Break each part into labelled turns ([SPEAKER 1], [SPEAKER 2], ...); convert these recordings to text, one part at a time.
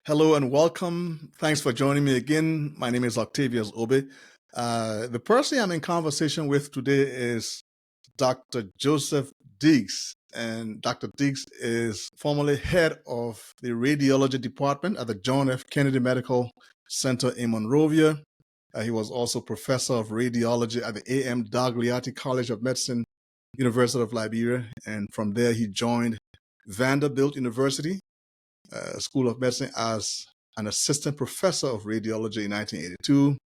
[SPEAKER 1] Hello and welcome. Thanks for joining me again. My name is Octavius Obe. The person I'm in conversation with today is Dr. Joseph Diggs. And Dr. Diggs is formerly head of the radiology department at the John F. Kennedy Medical Center in Monrovia. He was also professor of radiology at the A.M. Dagliati College of Medicine, University of Liberia. And from there, he joined Vanderbilt University School of Medicine as an assistant professor of radiology in 1982,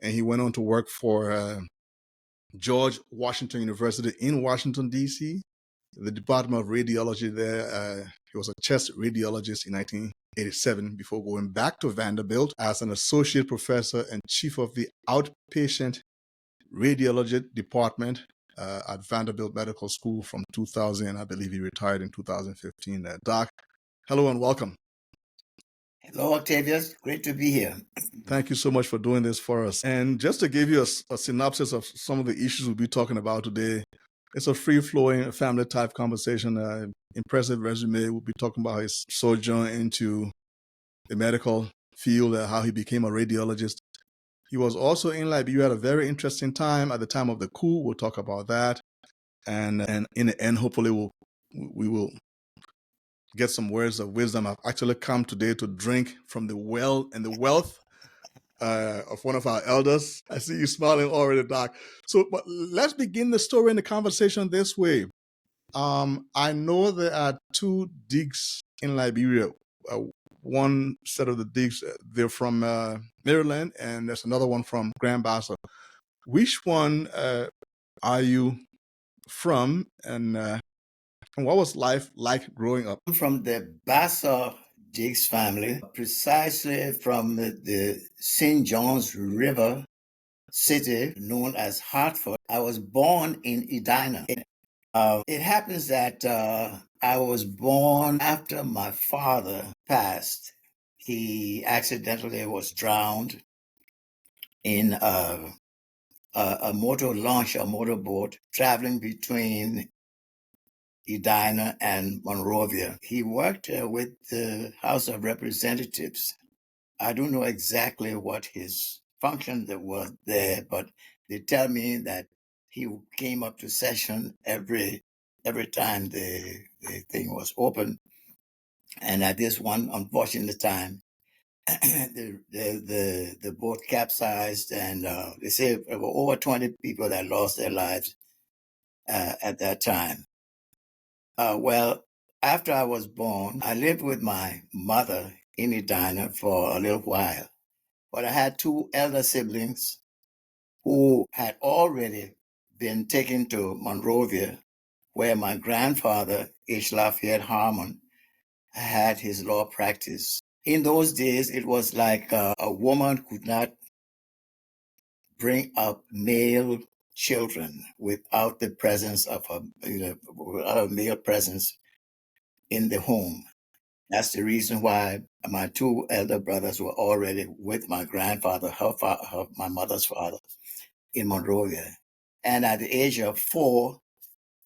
[SPEAKER 1] and he went on to work for George Washington University in Washington, D.C., the Department of Radiology there. He was a chest radiologist in 1987 before going back to Vanderbilt as an associate professor and chief of the outpatient radiology department at Vanderbilt Medical School from 2000. I believe he retired in 2015. Doc, hello and welcome.
[SPEAKER 2] Hello, Octavius. Great to be here.
[SPEAKER 1] Thank you so much for doing this for us. And just to give you a synopsis of some of the issues we'll be talking about today, it's a free-flowing, family-type conversation. Impressive resume. We'll be talking about his sojourn into the medical field, how he became a radiologist. He was also in Liberia at a very interesting time, at the time of the coup. We'll talk about that. And in the end, hopefully, we will get some words of wisdom. I've actually come today to drink from the well and the wealth of one of our elders. I see you smiling already, Doc. So, but let's begin the story and the conversation this way. I know there are two Diggs in Liberia. One set of the Diggs, they're from Maryland, and there's another one from Grand Bassa. Which one are you from, and what was life like growing up?
[SPEAKER 2] I'm from the Bassa Diggs family, precisely from the St. John's River city known as Hartford. I was born in Edina. It happens that I was born after my father passed. He accidentally was drowned in a motor launch, a motorboat, traveling between Edina and Monrovia. He worked with the House of Representatives. I don't know exactly what his function that was there, but they tell me that he came up to session every time the thing was open. And at this one unfortunate time, the boat capsized, and they say there were over 20 people that lost their lives at that time. Well, after I was born, I lived with my mother in Edina for a little while. But I had two elder siblings who had already been taken to Monrovia, where my grandfather, H. Lafayette Harmon, had his law practice. In those days, it was like a woman could not bring up male children without the presence of without a male presence in the home. That's the reason why my two elder brothers were already with my grandfather, my mother's father, in Monrovia. And at the age of 4,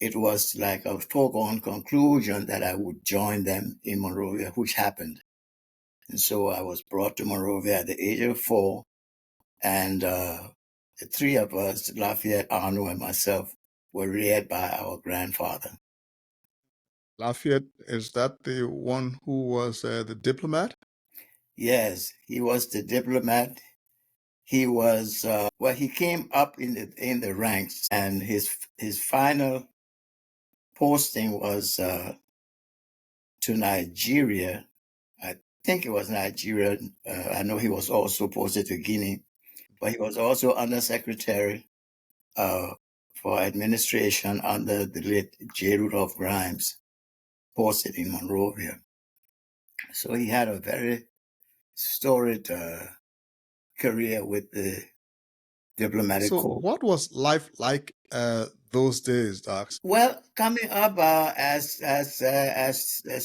[SPEAKER 2] it was like a foregone conclusion that I would join them in Monrovia, which happened. And so I was brought to Monrovia at the age of 4, and the three of us, Lafayette, Arno, and myself, were reared by our grandfather.
[SPEAKER 1] Lafayette, is that the one who was the diplomat?
[SPEAKER 2] Yes, he was the diplomat. He was he came up in the ranks, and his final posting was to Nigeria. I think it was Nigeria. I know he was also posted to Guinea, but he was also undersecretary for administration under the late J. Rudolph Grimes, posted in Monrovia. So he had a very storied career with the diplomatic corps.
[SPEAKER 1] So, what was life like those days, Doc?
[SPEAKER 2] Well, coming up as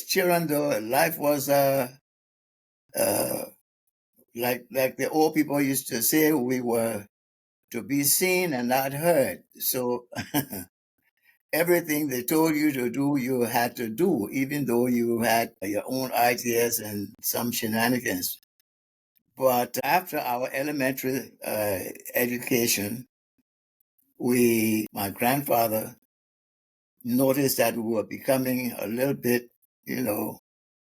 [SPEAKER 2] children, though, life was like the old people used to say, we were to be seen and not heard. So everything they told you to do, you had to do, even though you had your own ideas and some shenanigans. But after our elementary education, my grandfather noticed that we were becoming a little bit,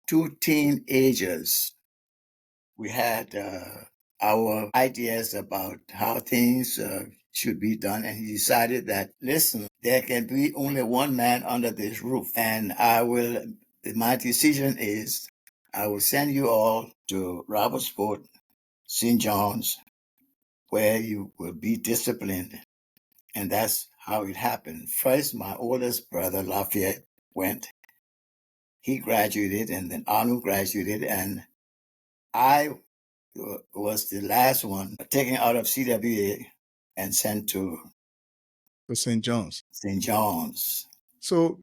[SPEAKER 2] two teenagers. We had our ideas about how things should be done, and he decided that, listen, there can be only one man under this roof, and my decision is I will send you all to Robertsport, St. John's, where you will be disciplined. And that's how it happened. First, my oldest brother, Lafayette, went. He graduated, and then Arnold graduated, and I was the last one taken out of CWA and sent to
[SPEAKER 1] St. John's.
[SPEAKER 2] St. John's.
[SPEAKER 1] So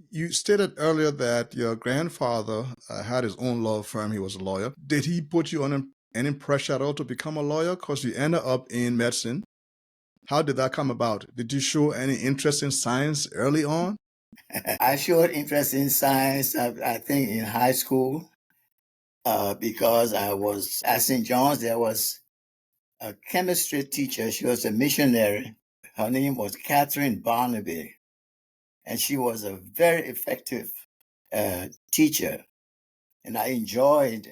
[SPEAKER 1] you stated earlier that your grandfather had his own law firm. He was a lawyer. Did he put you on any pressure at all to become a lawyer? Because you ended up in medicine. How did that come about? Did you show any interest in science early on?
[SPEAKER 2] I showed interest in science, I think, in high school, because I was at St. John's. There was a chemistry teacher. She was a missionary. Her name was Catherine Barnaby, and she was a very effective teacher, and I enjoyed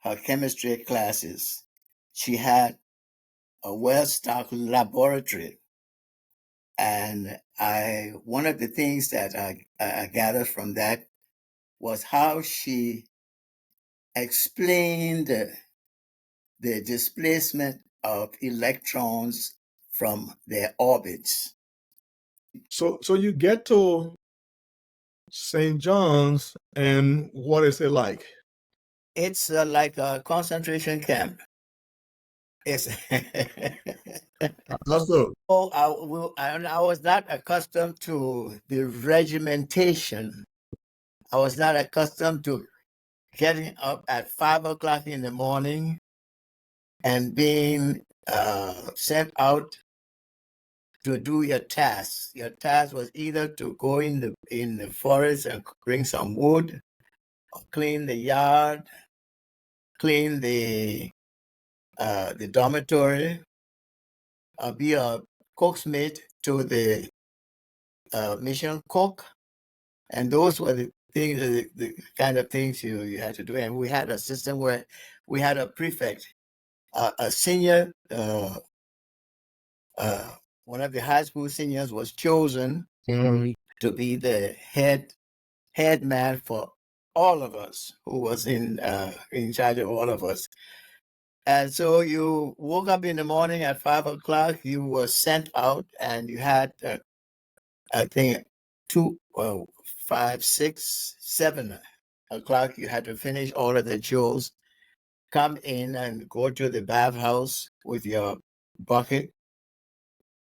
[SPEAKER 2] her chemistry classes. She had a well-stocked laboratory, and one of the things that I gathered from that was how she explained the displacement of electrons from their orbits.
[SPEAKER 3] So you get to St. John's, and what is it like?
[SPEAKER 2] It's like a concentration camp. It's
[SPEAKER 3] That's good.
[SPEAKER 2] I was not accustomed to the regimentation. I was not accustomed to getting up at 5 o'clock in the morning and being sent out to do your tasks. Your task was either to go in the forest and bring some wood, or clean the yard, clean the dormitory, be a cook's mate to the mission cook, and those were the things, the kind of things you had to do. And we had a system where we had a prefect, a senior. One of the high school seniors was chosen to be the head man for all of us, who was in charge of all of us. And so you woke up in the morning at 5 o'clock, you were sent out, and you had, I think, 5, 6, 7 o'clock, you had to finish all of the chores, come in and go to the bathhouse with your bucket,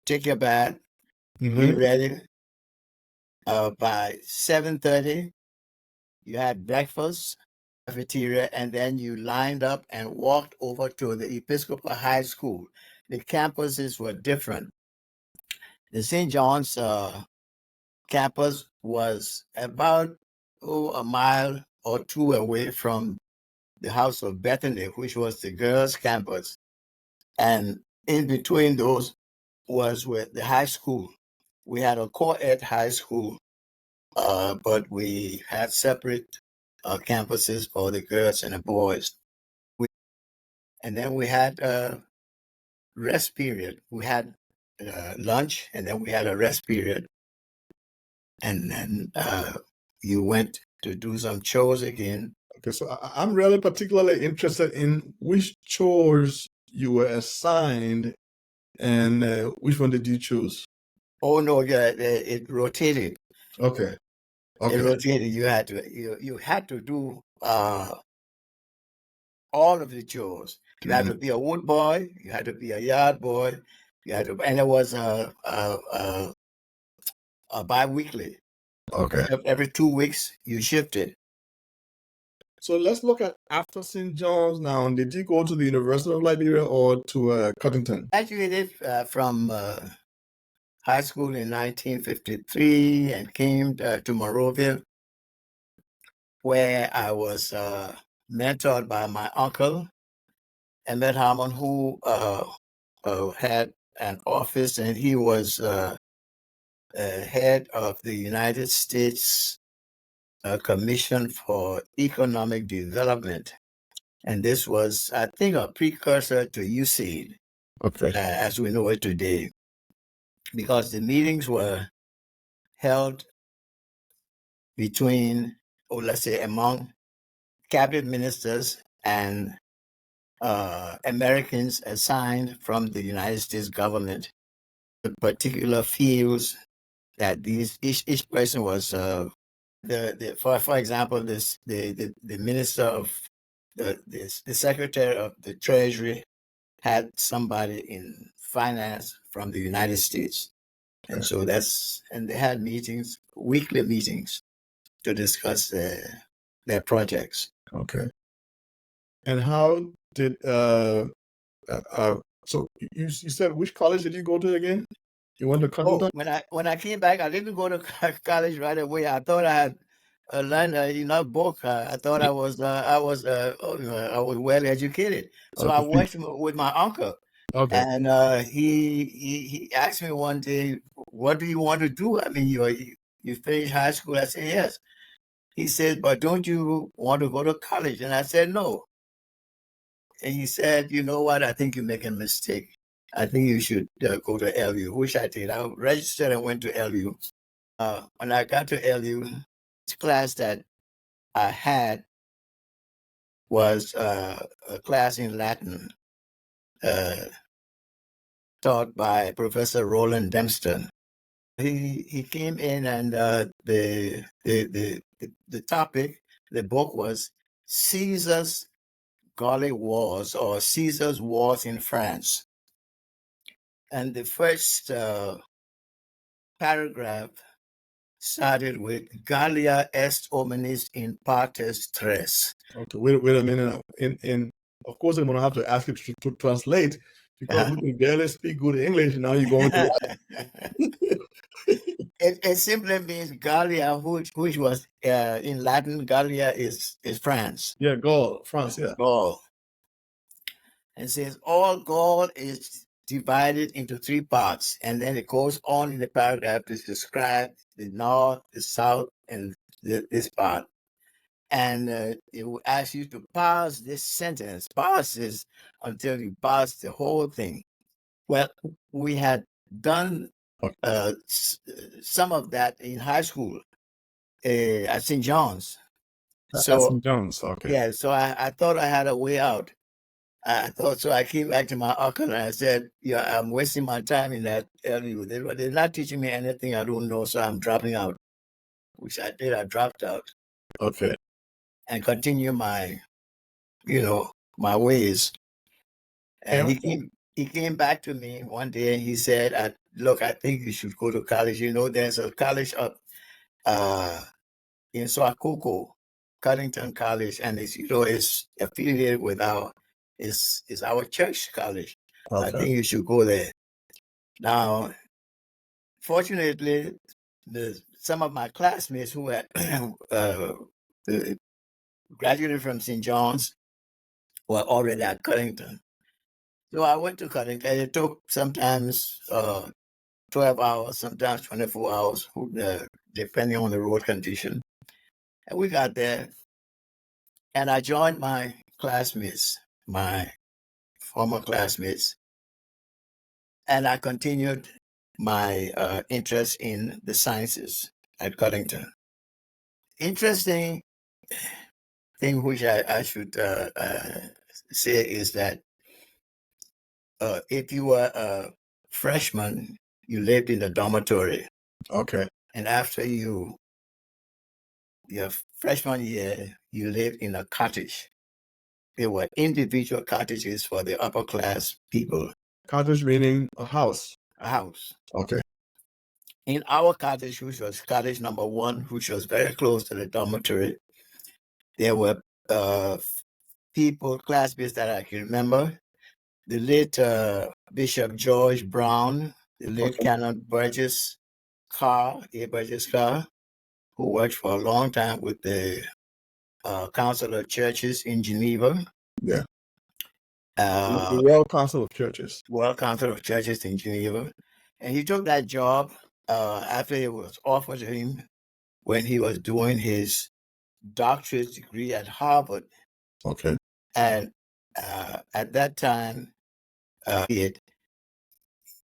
[SPEAKER 2] take your bath, be ready. By 7:30, you had breakfast, cafeteria, and then you lined up and walked over to the Episcopal High School. The campuses were different. The St. John's campus was about a mile or two away from the House of Bethany, which was the girls' campus. And in between those was with the high school. We had a co-ed high school, but we had separate campuses for the girls and the boys. And then we had a rest period. We had lunch, and then we had a rest period. And then you went to do some chores again.
[SPEAKER 3] Okay, so I'm really particularly interested in which chores you were assigned, and which one did you choose?
[SPEAKER 2] Oh no, yeah, it rotated.
[SPEAKER 3] Okay.
[SPEAKER 2] It rotated. You had to do all of the chores. You had to be a wood boy. You had to be a yard boy. And it was a bi-weekly.
[SPEAKER 3] Okay.
[SPEAKER 2] Every 2 weeks you shifted.
[SPEAKER 3] So let's look at after St. John's now. Did you go to the University of Liberia or to Cottington?
[SPEAKER 2] Graduated from high school in 1953 and came to Monrovia, where I was mentored by my uncle, Emmett Harmon, who had an office, and he was head of the United States Commission for Economic Development. And this was, I think, a precursor to USAID,
[SPEAKER 3] Okay.
[SPEAKER 2] as we know it today, because the meetings were held between, or let's say, among cabinet ministers and Americans assigned from the United States government, the particular fields that each person was for example, the minister of the secretary of the treasury had somebody in finance from the United States, and
[SPEAKER 3] Okay.
[SPEAKER 2] so and they had meetings, weekly meetings, to discuss their projects.
[SPEAKER 3] Okay. And how did so you said which college did you go to again? You went to Connington?
[SPEAKER 2] When I came back, I didn't go to college right away. I thought I had learned enough book. I thought I was well educated. So I
[SPEAKER 3] Okay.
[SPEAKER 2] went with my uncle,
[SPEAKER 3] Okay.
[SPEAKER 2] and he asked me one day, "What do you want to do? I mean, you finished high school." I said, "Yes." He said, "But don't you want to go to college?" And I said, "No." And he said, "You know what? I think you're making a mistake. I think you should go to LU," which I did. I registered and went to LU. When I got to LU, this class that I had was a class in Latin taught by Professor Roland Dempster. He came in, and the topic, the book was Caesar's Gallic Wars, or Caesar's Wars in France. And the first paragraph started with Gallia est hominis in partes tres.
[SPEAKER 3] Okay, wait a minute. In of course, I'm gonna have to ask you to translate because we can barely speak good English. Now you're going to
[SPEAKER 2] It simply means Gallia, which was in Latin. Gallia is France.
[SPEAKER 3] yeah, Gaul, France, yeah.
[SPEAKER 2] Gaul. And says all Gaul is divided into three parts, and then it goes on in the paragraph to describe the north, the south, and this part. And it will ask you to parse this sentence, parse this until you parse the whole thing. Well, we had done some of that in high school at St. John's. So
[SPEAKER 3] St. John's, okay.
[SPEAKER 2] Yeah, so I thought I had a way out. I thought so. I came back to my uncle and I said, "Yeah, I'm wasting my time in that LU. They're not teaching me anything I don't know, so I'm dropping out," which I did. I dropped out.
[SPEAKER 3] Okay.
[SPEAKER 2] And continue my my ways. And he came back to me one day and he said, "Look, I think you should go to college. You know, there's a college up in Soakoko, Connington College, and it's affiliated with our church college.
[SPEAKER 3] Okay.
[SPEAKER 2] I think you should go there." Now, fortunately, some of my classmates who had graduated from St. John's were already at Connington. So I went to Connington. It took sometimes 12 hours, sometimes 24 hours, depending on the road condition. And we got there, and I joined my classmates, my former classmates, and I continued my interest in the sciences at Connington. Interesting thing which I should say is that if you were a freshman, you lived in a dormitory.
[SPEAKER 3] Okay.
[SPEAKER 2] And after your freshman year, you lived in a cottage. There were individual cottages for the upper class people.
[SPEAKER 3] Cottage meaning a house.
[SPEAKER 2] A house.
[SPEAKER 3] Okay.
[SPEAKER 2] In our cottage, which was cottage number 1, which was very close to the dormitory, there were people, classmates that I can remember. The late Bishop George Brown, the late Canon Burgess Carr, A. Burgess Carr, who worked for a long time with the Council of Churches in Geneva.
[SPEAKER 3] Yeah.
[SPEAKER 2] Uh,
[SPEAKER 3] The World Council of Churches.
[SPEAKER 2] World Council of Churches in Geneva. And he took that job after it was offered to him when he was doing his doctorate degree at Harvard.
[SPEAKER 3] Okay.
[SPEAKER 2] And at that time,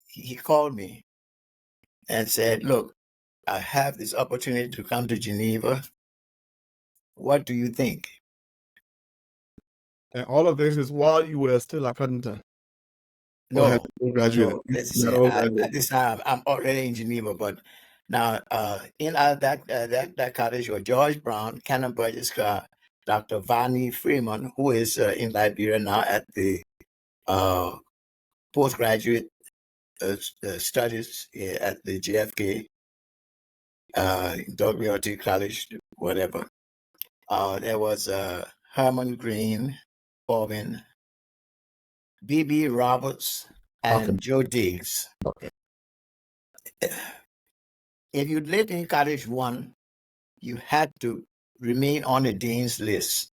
[SPEAKER 2] he called me and said, look, I have this opportunity to come to Geneva. What do you think?
[SPEAKER 3] And all of this is while you were still at Cottington.
[SPEAKER 2] No,
[SPEAKER 3] graduated.
[SPEAKER 2] at this time I'm already in Geneva, but now in that college were George Brown, Canon Burgess Carr, Dr. Vani Freeman, who is in Liberia now at the postgraduate studies at the JFK, WRT College, whatever. There was Herman Green, Corbin, B.B. Roberts, and Joe Diggs.
[SPEAKER 3] Okay.
[SPEAKER 2] If you lived in College 1, you had to remain on the dean's list.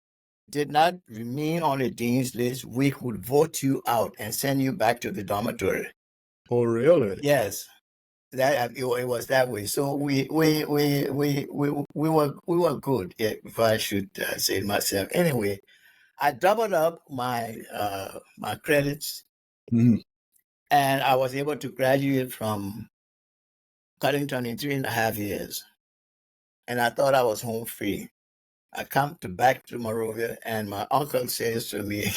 [SPEAKER 2] Did not remain on the dean's list, we could vote you out and send you back to the dormitory.
[SPEAKER 3] Oh, really?
[SPEAKER 2] Yes, that it was that way. So we were good, if I should say it myself. Anyway, I doubled up my my credits,
[SPEAKER 3] Mhm.
[SPEAKER 2] and I was able to graduate from Cottington in 3.5 years. And I thought I was home free. I come back to Monrovia, and my uncle says to me,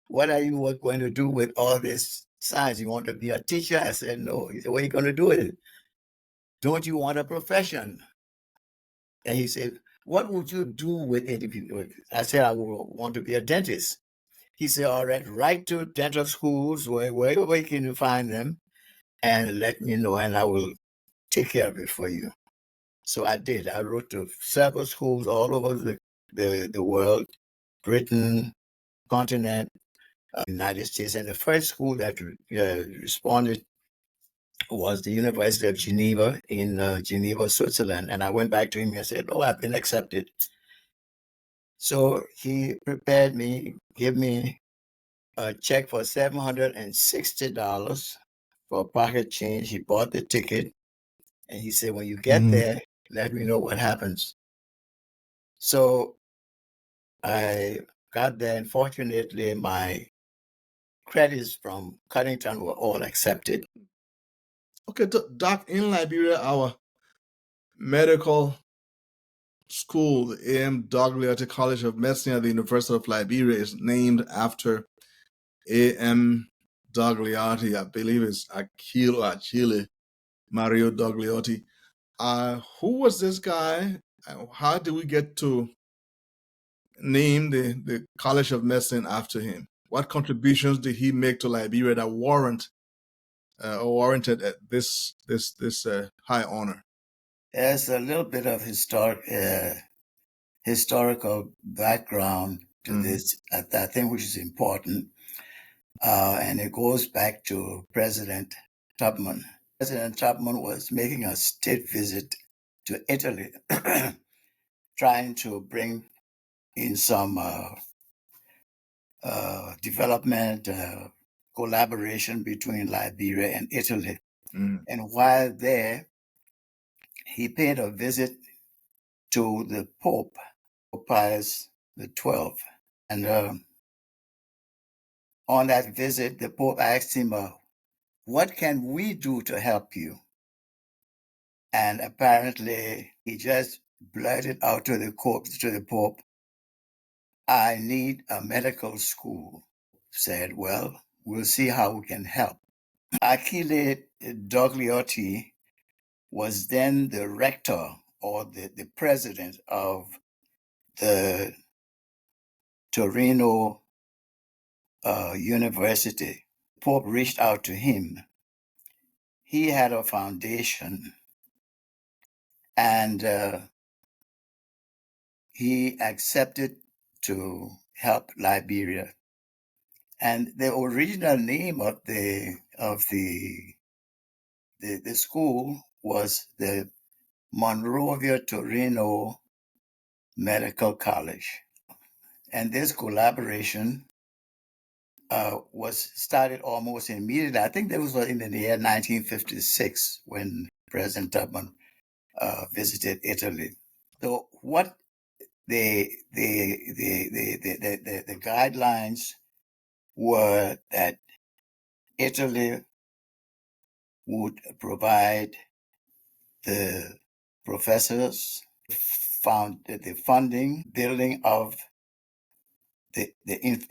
[SPEAKER 2] what are you going to do with all this science? You want to be a teacher? I said, no. He said, what are you going to do with it? Don't you want a profession? And he said, what would you do with it? I said, I would want to be a dentist. He said, all right, write to dental schools, wherever you can find them, and let me know, and I will take care of it for you. So I did. I wrote to several schools all over the world, Britain, continent, United States. And the first school that responded was the University of Geneva in Geneva, Switzerland. And I went back to him and said, oh, I've been accepted. So he prepared me, gave me a check for $760 for pocket change. He bought the ticket, and he said, when you get there, let me know what happens. So I got there, and fortunately, my credits from Cottington were all accepted.
[SPEAKER 3] Okay, Doc, in Liberia, our medical school, the A.M. Dogliati College of Medicine at the University of Liberia, is named after A.M. Dogliati. I believe it's Achille Mario Dogliati. Who was this guy? How did we get to name the College of Medicine after him? What contributions did he make to Liberia that warranted this high honor?
[SPEAKER 2] There's a little bit of historical background to this, I think, which is important, and it goes back to President Tubman. President Tubman was making a state visit to Italy, trying to bring in some development, collaboration between Liberia and Italy. And while there, he paid a visit to the Pope, Pius XII. And on that visit, the Pope asked him, what can we do to help you? And apparently, he just blurted out to the Pope, I need a medical school. Said, well, we'll see how we can help. Achille Dogliotti was then the rector or the president of the Torino University. Pope reached out to him. He had a foundation, and he accepted to help Liberia. And the original name of the the school was the Monrovia Torino Medical College. And this collaboration was started almost immediately. I think that was in the year 1956 when President Tubman visited Italy. So what the guidelines were that Italy would provide the professors, found the funding, building of the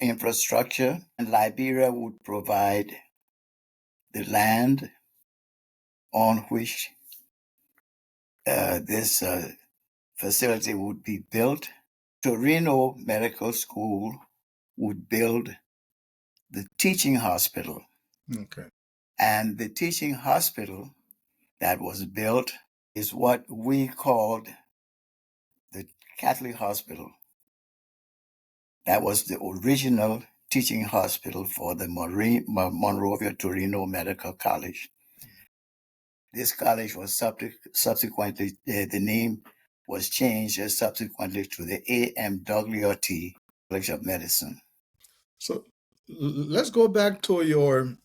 [SPEAKER 2] infrastructure, and Liberia would provide the land on which this facility would be built. Torino Medical School would build the teaching hospital.
[SPEAKER 3] Okay.
[SPEAKER 2] And the teaching hospital that was built is what we called the Catholic Hospital. That was the original teaching hospital for the Monrovia Torino Medical College. This college was subsequently, the name was changed subsequently to the A.M. Dogliotti College of Medicine.
[SPEAKER 3] So let's go back to your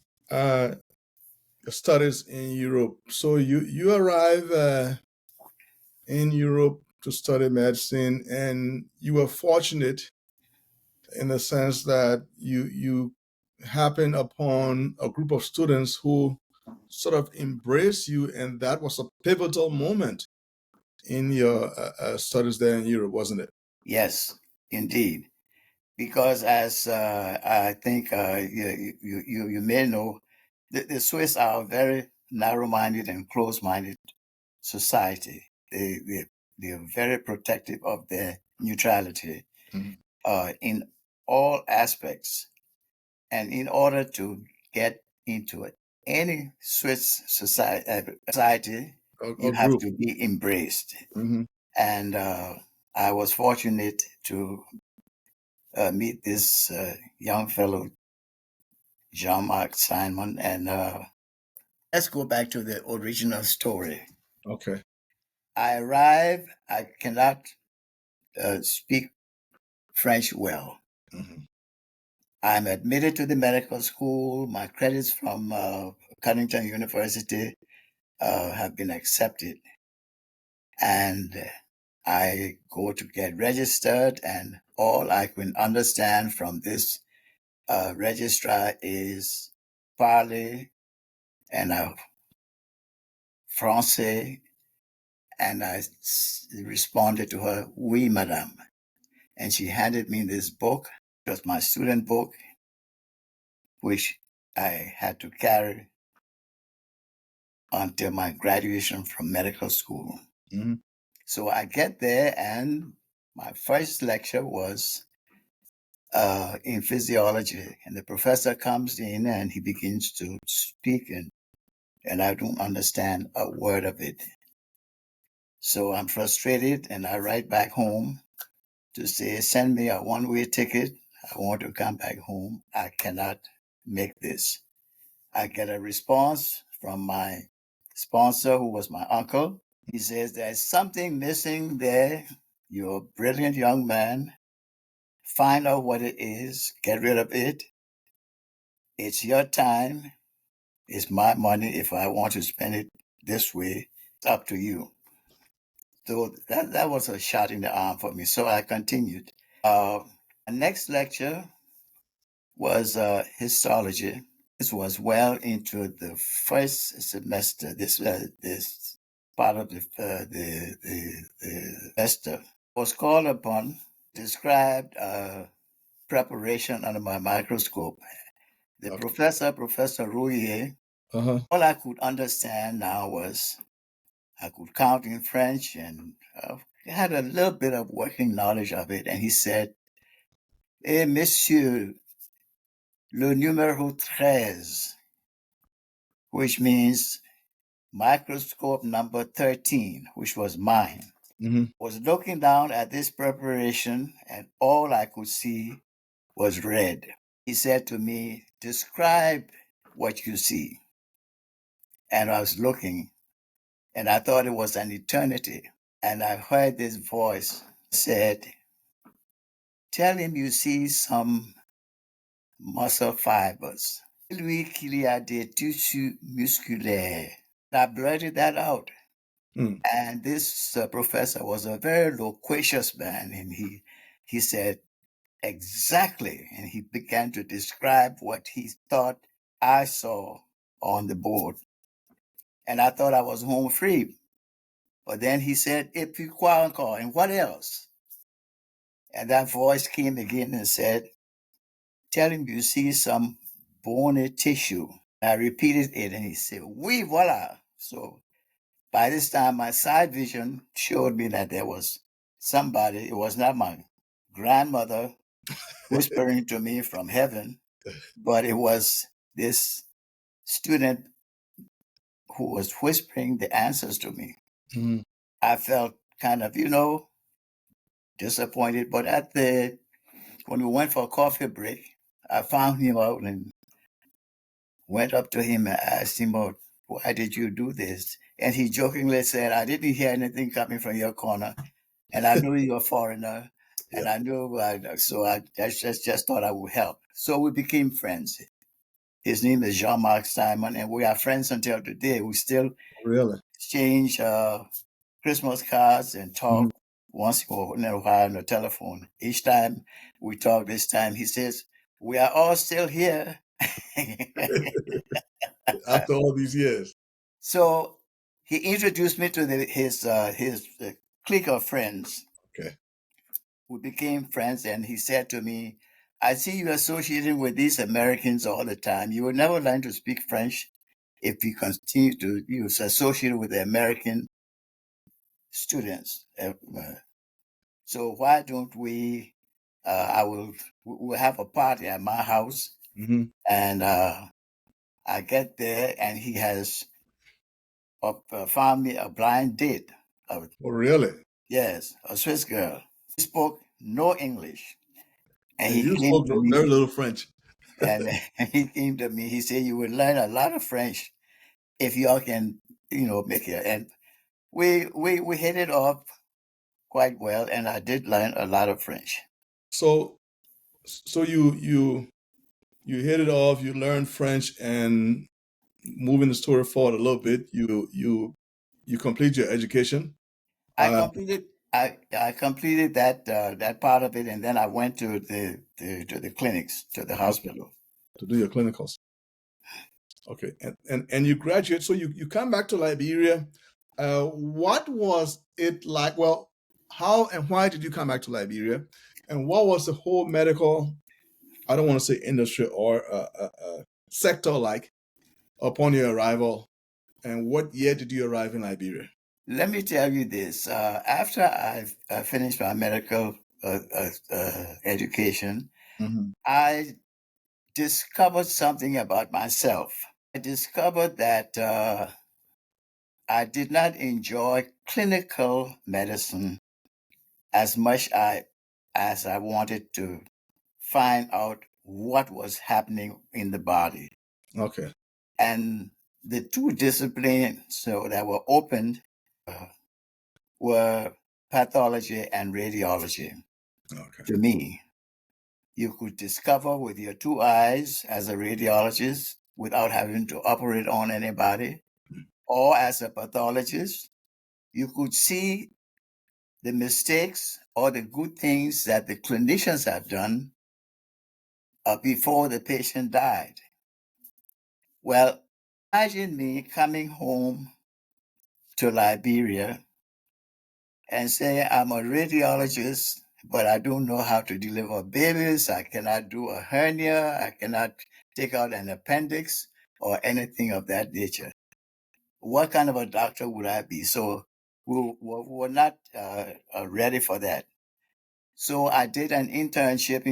[SPEAKER 3] studies in Europe. So you arrive in Europe to study medicine, and you were fortunate in the sense that you happened upon a group of students who sort of embraced you, and that was a pivotal moment in your studies there in Europe, wasn't it?
[SPEAKER 2] Yes, indeed. Because as I think you may know, the Swiss are a very narrow-minded and close-minded society. They are very protective of their neutrality in all aspects. And in order to get into any Swiss society, you have
[SPEAKER 3] group.
[SPEAKER 2] to be embraced.
[SPEAKER 3] Mhm.
[SPEAKER 2] And I was fortunate to meet this young fellow, Jean-Marc Simon. And let's go back to the original story.
[SPEAKER 3] Okay.
[SPEAKER 2] I arrived. I cannot speak French well.
[SPEAKER 3] Mhm.
[SPEAKER 2] I'm admitted to the medical school. My credits from Connington University have been accepted. And I go to get registered, and all I can understand from this registrar is parler and français, and I responded to her, oui, madame. And she handed me this book. It was my student book, which I had to carry until my graduation from medical school.
[SPEAKER 3] Mm-hmm.
[SPEAKER 2] So I get there, and my first lecture was in physiology, and the professor comes in and he begins to speak, and I don't understand a word of it. So I'm frustrated, and I write back home to say, send me a one-way ticket. I want to come back home. I cannot make this. I get a response from my sponsor, who was my uncle. He says, there's something missing there. You're a brilliant young man. Find out what it is. Get rid of it. It's your time. It's my money. If I want to spend it this way, it's up to you. So that was a shot in the arm for me. So I continued. The next lecture was histology. This was well into the first semester. This part of the semester was called upon, described preparation under my microscope. The
[SPEAKER 3] Okay.
[SPEAKER 2] Professor Rouillet,
[SPEAKER 3] Uh-huh.
[SPEAKER 2] all I could understand now was I could count in French, and had a little bit of working knowledge of it. And he said, "Eh, monsieur, le numéro 13, which means microscope number 13, which was mine."
[SPEAKER 3] Mm-hmm.
[SPEAKER 2] Was looking down at this preparation, and all I could see was red. He said to me, describe what you see. and I was looking, and I thought it was an eternity. And I heard this voice said, "Tell him you see some muscle fibers. Lui qu'il y a des tissus musculaires." I blurted that out.
[SPEAKER 3] Mm.
[SPEAKER 2] And this professor was a very loquacious man, and he said, "Exactly." And he began to describe what he thought I saw on the board. And I thought I was home free. But then he said, "Et puis quoi encore? And what else?" And that voice came again and said, "Tell him you see some bony tissue." I repeated it, and he said, "Oui, voila." So by this time, my side vision showed me that there was somebody. It was not my grandmother whispering to me from heaven, but it was this student who was whispering the answers to me.
[SPEAKER 3] Mhm.
[SPEAKER 2] I felt kind of, disappointed. But when we went for a coffee break, I found him out and went up to him and asked him, "Oh, why did you do this?" And he jokingly said, "I didn't hear anything coming from your corner, and I knew you were a foreigner, and
[SPEAKER 3] Yeah.
[SPEAKER 2] I knew, so I just thought I would help." So we became friends. His name is Jean-Marc Simon, and we are friends until today. We still
[SPEAKER 3] Really?
[SPEAKER 2] exchange Christmas cards and talk
[SPEAKER 3] Mhm.
[SPEAKER 2] once in a while on the telephone. Each time we talk, this time he says, "We are all still here."
[SPEAKER 3] After all these years.
[SPEAKER 2] So he introduced me to his clique of friends.
[SPEAKER 3] Okay.
[SPEAKER 2] We became friends, and he said to me, "I see you associating with these Americans all the time. You will never learn to speak French if you continue to use associated with the American students. So why don't we? We'll have a party at my house,
[SPEAKER 3] Hmm.
[SPEAKER 2] and I get there, and he has found me a blind date.
[SPEAKER 3] Oh, really?
[SPEAKER 2] Yes, a Swiss girl. He spoke no English, and
[SPEAKER 3] And
[SPEAKER 2] he
[SPEAKER 3] you
[SPEAKER 2] came
[SPEAKER 3] spoke
[SPEAKER 2] to
[SPEAKER 3] very
[SPEAKER 2] me,
[SPEAKER 3] little French.
[SPEAKER 2] and he came to me. He said, "You will learn a lot of French if y'all can, make it." And we hit it off quite well, and I did learn a lot of French.
[SPEAKER 3] So you hit it off. You learned French, and moving the story forward a little bit, you complete your education.
[SPEAKER 2] I
[SPEAKER 3] Uh,
[SPEAKER 2] completed I completed that part of it, and then I went to the clinics, to the hospital.
[SPEAKER 3] to do your clinicals. Okay, and you graduate. So you come back to Liberia. What was it like? Well, how and why did you come back to Liberia? And what was the whole medical, I don't want to say industry or sector like upon your arrival? And what year did you arrive in Liberia?
[SPEAKER 2] Let me tell you this: after I finished my medical education,
[SPEAKER 3] Hmm.
[SPEAKER 2] I discovered something about myself. I discovered that I did not enjoy clinical medicine as much as I wanted to find out what was happening in the body.
[SPEAKER 3] Okay.
[SPEAKER 2] And the two disciplines that were opened uh, were pathology and radiology.
[SPEAKER 3] Okay.
[SPEAKER 2] To me, you could discover with your two eyes as a radiologist without having to operate on anybody, or as a pathologist, you could see the mistakes or the good things that the clinicians have done before the patient died. Well, imagine me coming home to Liberia and say, "I'm a radiologist, but I don't know how to deliver babies. I cannot do a hernia. I cannot take out an appendix or anything of that nature." What kind of a doctor would I be? So we were not ready for that. So I did an internship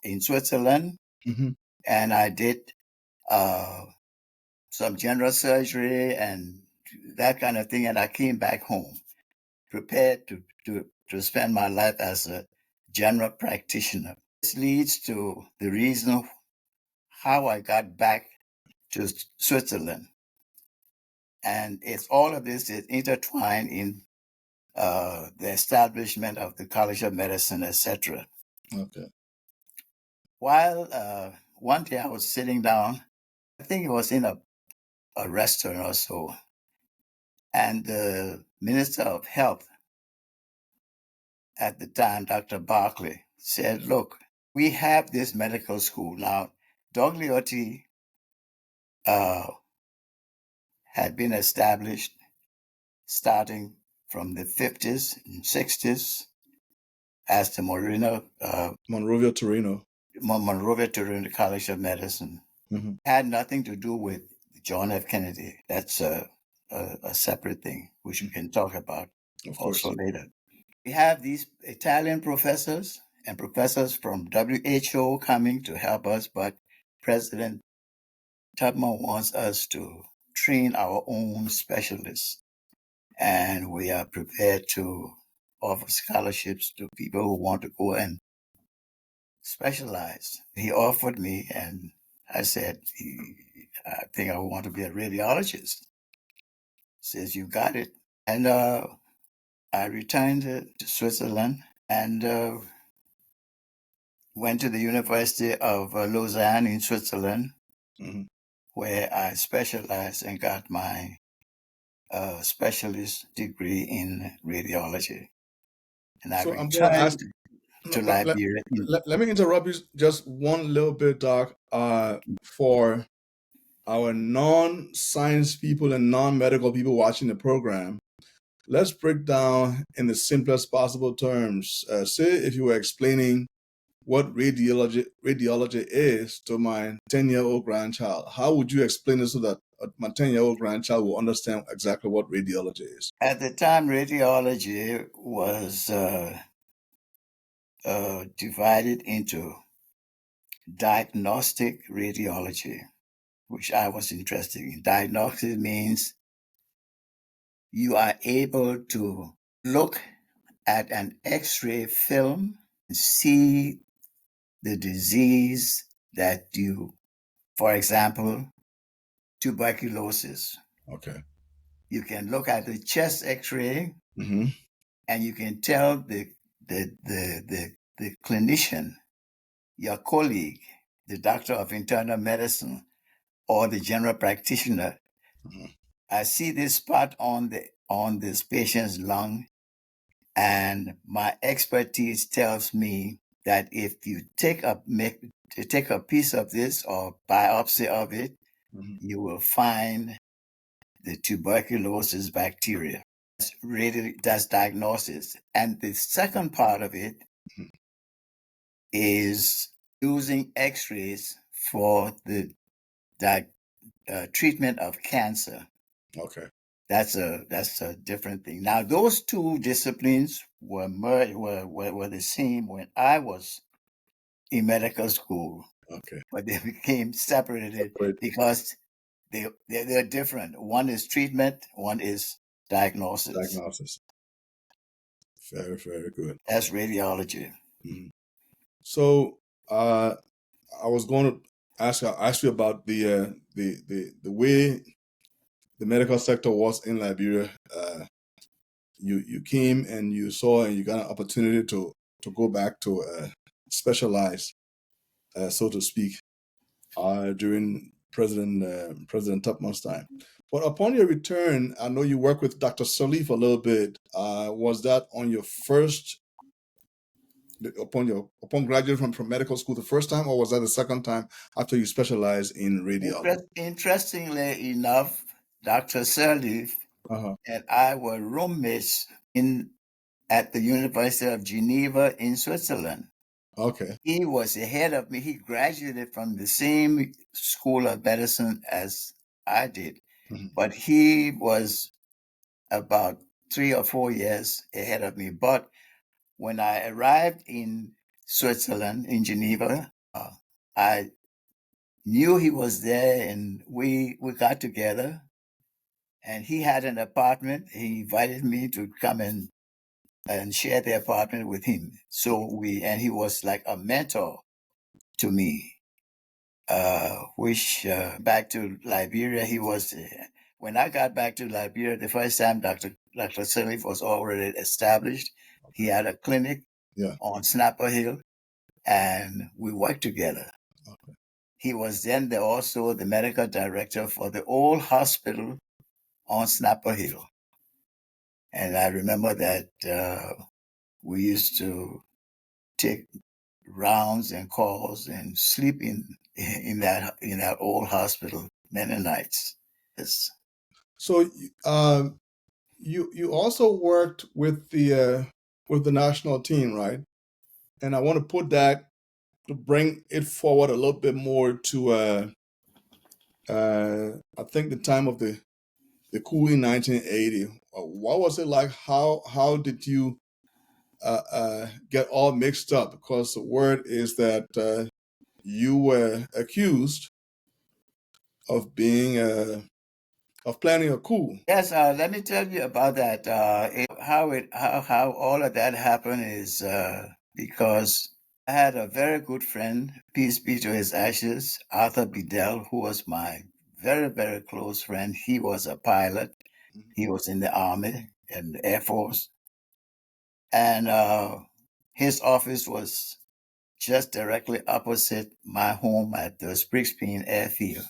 [SPEAKER 2] in Switzerland,
[SPEAKER 3] Hmm.
[SPEAKER 2] and I did uh, some general surgery and that kind of thing. And I came back home prepared to spend my life as a general practitioner. This leads to the reason how I got back to Switzerland. And it's all of this is intertwined in the establishment of the College of Medicine, etc.
[SPEAKER 3] Okay.
[SPEAKER 2] While one day I was sitting down, I think it was in a restaurant or so, and the Minister of Health at the time, Dr. Barclay, said, look, we have this medical school. Now, Dogliotti had been established starting from the 50s and 60s as the
[SPEAKER 3] Monrovia, Torino.
[SPEAKER 2] Monrovia Torino College of Medicine.
[SPEAKER 3] Mhm.
[SPEAKER 2] Had nothing to do with John F. Kennedy. That's a separate thing, which we can talk about
[SPEAKER 3] Of course.
[SPEAKER 2] also later. We have these Italian professors and professors from WHO coming to help us, but President Tubman wants us to train our own specialists. And we are prepared to offer scholarships to people who want to go and specialize. He offered me, and I said, I think I want to be a radiologist. Says, you got it. And I returned to Switzerland and went to the University of Lausanne in Switzerland,
[SPEAKER 3] Mhm.
[SPEAKER 2] where I specialized and got my specialist degree in radiology. And I
[SPEAKER 3] So I'm going to ask.
[SPEAKER 2] returned to
[SPEAKER 3] Let,
[SPEAKER 2] Liberia.
[SPEAKER 3] let me interrupt you just one little bit, Doc. For our non-science people and non-medical people watching the program, let's break down in the simplest possible terms. Say if you were explaining what radiology is to my 10-year-old grandchild, how would you explain it so that my 10-year-old grandchild will understand exactly what radiology is?
[SPEAKER 2] At the time, radiology was divided into diagnostic radiology, which I was interested in. Diagnostic means you are able to look at an X-ray film and see the disease that you, for example, tuberculosis.
[SPEAKER 3] Okay.
[SPEAKER 2] You can look at the chest X-ray
[SPEAKER 3] Mm-hmm.
[SPEAKER 2] and you can tell the clinician, your colleague, the doctor of internal medicine, or the general practitioner,
[SPEAKER 3] Mm-hmm.
[SPEAKER 2] I see this spot on this patient's lung, and my expertise tells me that if you take a piece of this or biopsy of it,
[SPEAKER 3] Mm-hmm.
[SPEAKER 2] you will find the tuberculosis bacteria. That's diagnosis. And the second part of it is using X-rays for the treatment of cancer.
[SPEAKER 3] Okay.
[SPEAKER 2] That's a different thing. Now, those two disciplines were the same when I was in medical school,
[SPEAKER 3] Okay.
[SPEAKER 2] but they became separated
[SPEAKER 3] Great.
[SPEAKER 2] because they're different. One is treatment, one is diagnosis.
[SPEAKER 3] Diagnosis. Very, very good.
[SPEAKER 2] That's radiology.
[SPEAKER 3] Mm-hmm. So, I was going to ask you about the way the medical sector was in Liberia. You came and you saw and you got an opportunity to go back to specialize, so to speak, during President Tubman's time. But upon your return, I know you worked with Dr. Salif a little bit. Was that on your first upon graduating from medical school the first time, or was that the second time after you specialized in radiology?
[SPEAKER 2] Interestingly enough, Dr. Sirleaf and I were roommates at the University of Geneva in Switzerland.
[SPEAKER 3] Okay.
[SPEAKER 2] He was ahead of me. He graduated from the same school of medicine as I did, but he was about 3 or 4 years ahead of me. But when I arrived in Switzerland, in Geneva, I knew he was there, and we got together. And he had an apartment. He invited me to come and share the apartment with him. So he was like a mentor to me. Back to Liberia, he was When I got back to Liberia the first time, Dr. Sirleaf was already established. He had a clinic on Snapper Hill, and we worked together.
[SPEAKER 3] Okay.
[SPEAKER 2] He was then also the medical director for the old hospital on Snapper Hill. And I remember that we used to take rounds and calls and sleep in that old hospital many nights. Yes.
[SPEAKER 3] So you also worked with the national team, right? And I want to put that to bring it forward a little bit more to I think the time of the coup in 1980. What was it like? How did you get all mixed up? Because the word is that you were accused of being of planning a coup.
[SPEAKER 2] Yes, let me tell you about that. How all of that happened is because I had a very good friend, peace be to his ashes, Arthur Bedell, who was my very, very close friend. He was a pilot. He was in the Army and the Air Force. And his office was just directly opposite my home at the Sprigspeen Airfield.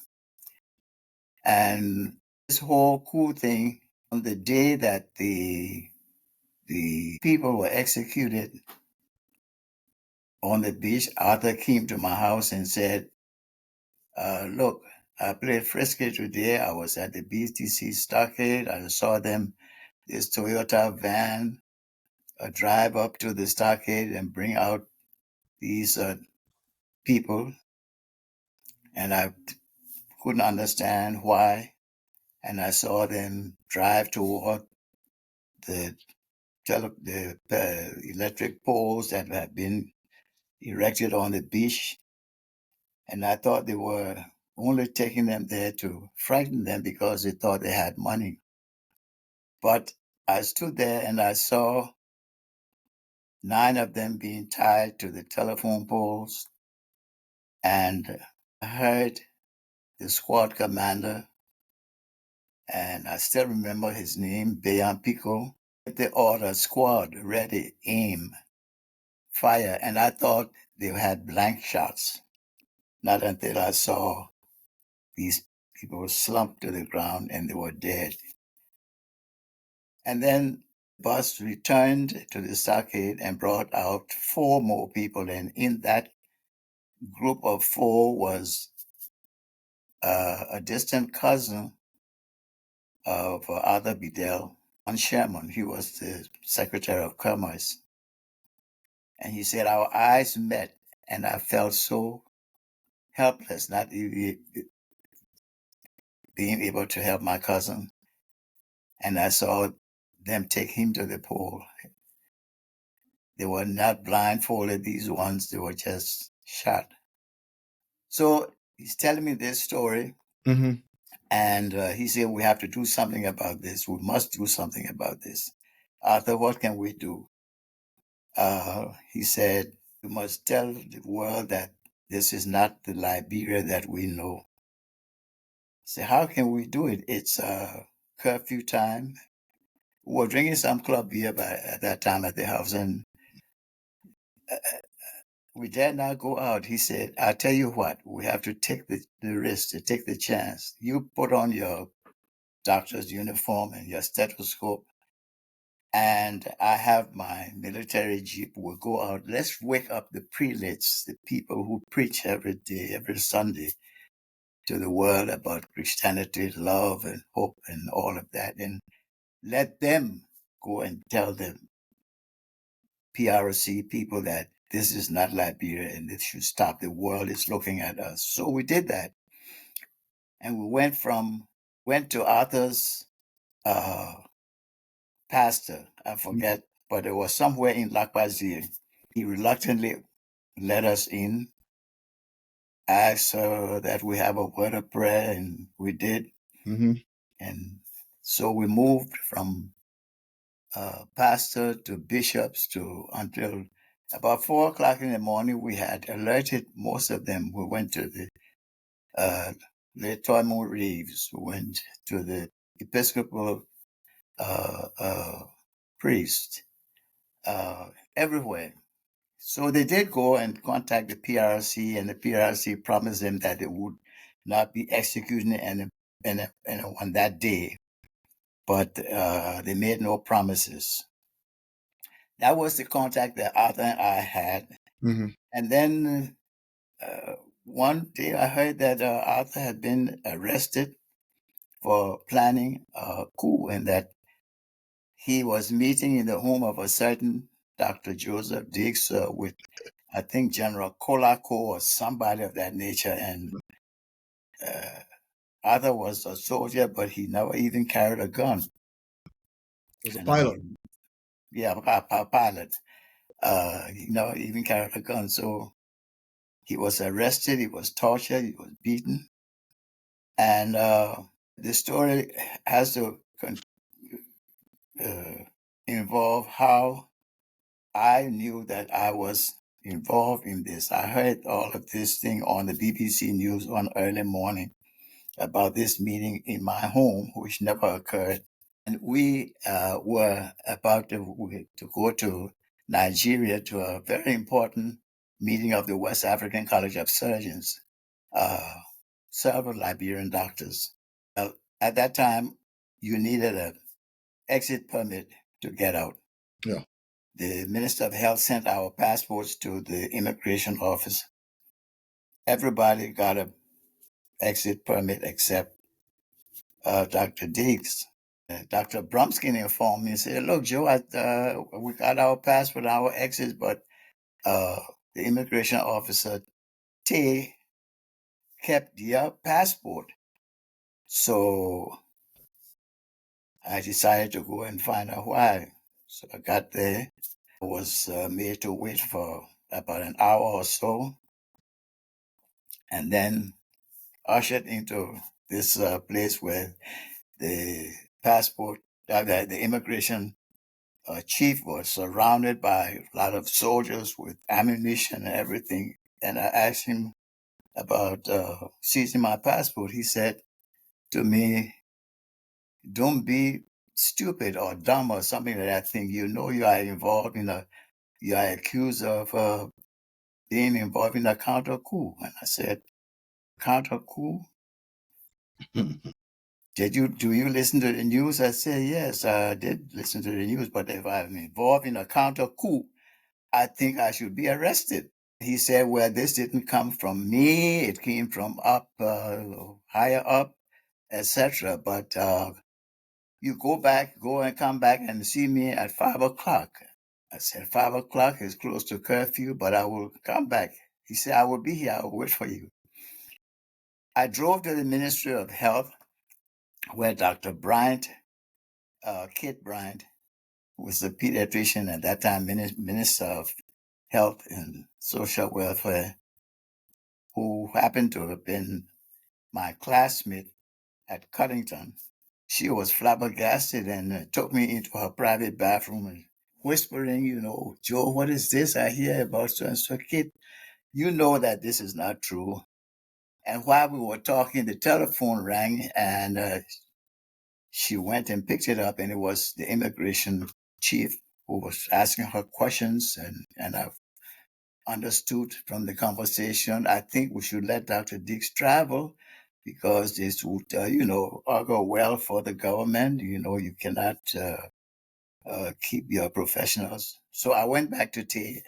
[SPEAKER 2] And this whole coup thing, on the day that the people were executed on the beach, Arthur came to my house and said, look, I played frisky today. I was at the BTC stockade. I saw them, this Toyota van, drive up to the stockade and bring out these people. And I couldn't understand why. And I saw them drive toward the electric poles that had been erected on the beach. And I thought they were only taking them there to frighten them because they thought they had money. But I stood there and I saw 9 of them being tied to the telephone poles. And I heard the squad commander, and I still remember his name, Bayan Pico, the order, squad, ready, aim, fire. And I thought they had blank shots. Not until I saw these people slumped to the ground and they were dead. And then the bus returned to the stockade and brought out 4 more people. And in that group of 4 was a distant cousin of Arthur Bedell, John Sherman. He was the Secretary of Commerce. And he said, our eyes met, and I felt so helpless, not being able to help my cousin. And I saw them take him to the pole. They were not blindfolded, these ones, they were just shot. So he's telling me this story, and he said, we have to do something about this. We must do something about this. Arthur, what can we do? He said, we must tell the world that this is not the Liberia that we know. So how can we do it? It's curfew time. We were drinking some club beer at that time at the house, and we dare not go out. He said, I'll tell you what, we have to take the risk, to take the chance. You put on your doctor's uniform and your stethoscope, and I have my military jeep. We'll go out. Let's wake up the prelates, the people who preach every day, every Sunday to the world about Christianity, love and hope and all of that. And let them go and tell the PRC people that this is not Liberia and it should stop. The world is looking at us. So we did that. And we went to Arthur's pastor, I forget, but it was somewhere in Lakwazir. He reluctantly let us in, asked that we have a word of prayer, and we did. And so we moved from pastor to bishops until about 4 o'clock in the morning. We had alerted most of them. We went to the Toimo Reeves. We went to the Episcopal priests everywhere. So they did go and contact the PRC, and the PRC promised them that it would not be executing on that day, but they made no promises. That was the contact that Arthur and I had.
[SPEAKER 1] Mm-hmm.
[SPEAKER 2] And then one day I heard that Arthur had been arrested for planning a coup, and that he was meeting in the home of a certain Dr. Joseph Diggs with, I think, General Kolako or somebody of that nature. And Arthur was a soldier, but he never even carried a gun.
[SPEAKER 1] He was a pilot.
[SPEAKER 2] A pilot. He never even carried a gun. So he was arrested, he was tortured, he was beaten. And the story has to involve how I knew that I was involved in this. I heard all of this thing on the BBC News one early morning about this meeting in my home, which never occurred. And we were about to go to Nigeria to a very important meeting of the West African College of Surgeons, several Liberian doctors. At that time, you needed an exit permit to get out.
[SPEAKER 1] Yeah.
[SPEAKER 2] The Minister of Health sent our passports to the immigration office. Everybody got an exit permit except Dr. Diggs. Dr. Brumskin informed me and said, "Look, Joe, we got our passport, our exits, but the immigration officer, Tay, kept your passport." So I decided to go and find out why. So I got there. I was made to wait for about an hour or so, and then ushered into this place where the passport, the immigration chief was surrounded by a lot of soldiers with ammunition and everything. And I asked him about seizing my passport. He said to me, "Don't be stupid or dumb or something like that thing. You know you are involved in you are accused of being involved in a counter coup." And I said, "Counter coup? Do you listen to the news?" I said, "Yes, I did listen to the news, but if I'm involved in a counter coup, I think I should be arrested." He said, "Well, this didn't come from me. It came from higher up, etc. But you go and come back and see me at 5 o'clock." I said, 5 o'clock is close to curfew, but I will come back. He said, "I will be here. I will wait for you." I drove to the Ministry of Health, where Dr. Bryant, Kit Bryant, who was the pediatrician at that time, Minister of Health and Social Welfare, who happened to have been my classmate at Cuttington. She was flabbergasted and took me into her private bathroom and whispering, "Joe, what is this I hear about so and so kid? You know that this is not true." And while we were talking, the telephone rang, and she went and picked it up, and it was the immigration chief who was asking her questions, and I understood from the conversation, I think we should let Dr. Diggs travel because this would, augur well for the government. You cannot keep your professionals. So I went back to Tay,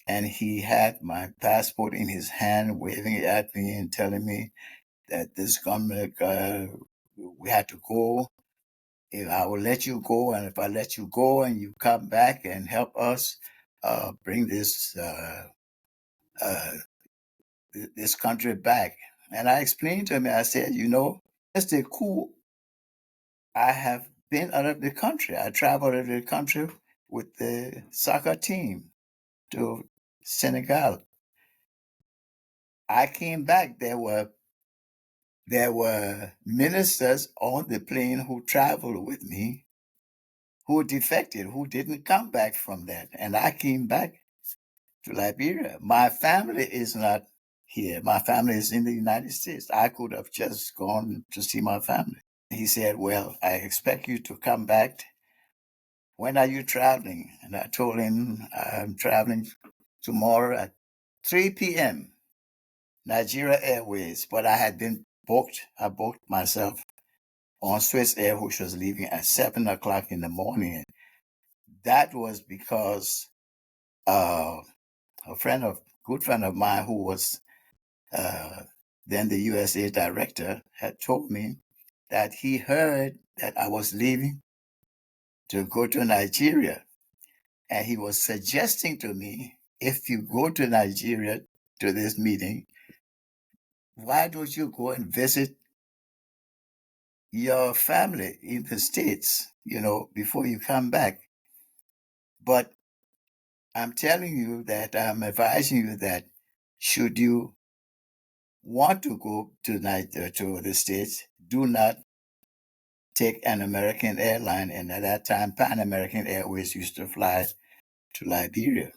[SPEAKER 2] and he had my passport in his hand, waving it at me and telling me that this government, we had to go. If I will let you go, and if I let you go and you come back and help us bring this this country back. And I explained to him, I said, it's a coup. I have been out of the country. I traveled out of the country with the soccer team to Senegal. I came back. There were ministers on the plane who traveled with me who defected, who didn't come back from that. And I came back to Liberia. My family is not here. My family is in the United States. I could have just gone to see my family. He said, well, I expect you to come back. When are you traveling? And I told him, I'm traveling tomorrow at 3 p.m. Nigeria Airways, but I had been booked. I booked myself on Swiss Air, which was leaving at 7 o'clock in the morning. That was because a good friend of mine who was then the USA director had told me that he heard that I was leaving to go to Nigeria. And he was suggesting to me, if you go to Nigeria to this meeting, why don't you go and visit your family in the States, before you come back? But I'm telling you that I'm advising you that should you want to go to the States, do not take an American airline. And at that time, Pan American Airways used to fly to Liberia.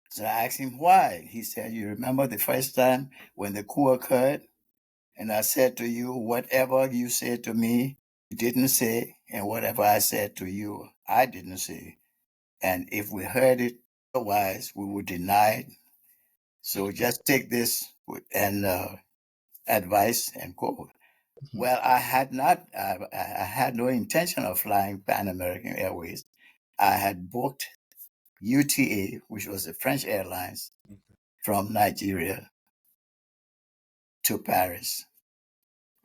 [SPEAKER 2] So I asked him why. He said, you remember the first time when the coup occurred? And I said to you, whatever you said to me, you didn't say. And whatever I said to you, I didn't say. And if we heard it otherwise, we would deny it. So just take this and advice and go. Well, I had no intention of flying Pan American Airways. I had booked UTA, which was the French Airlines, from Nigeria to Paris,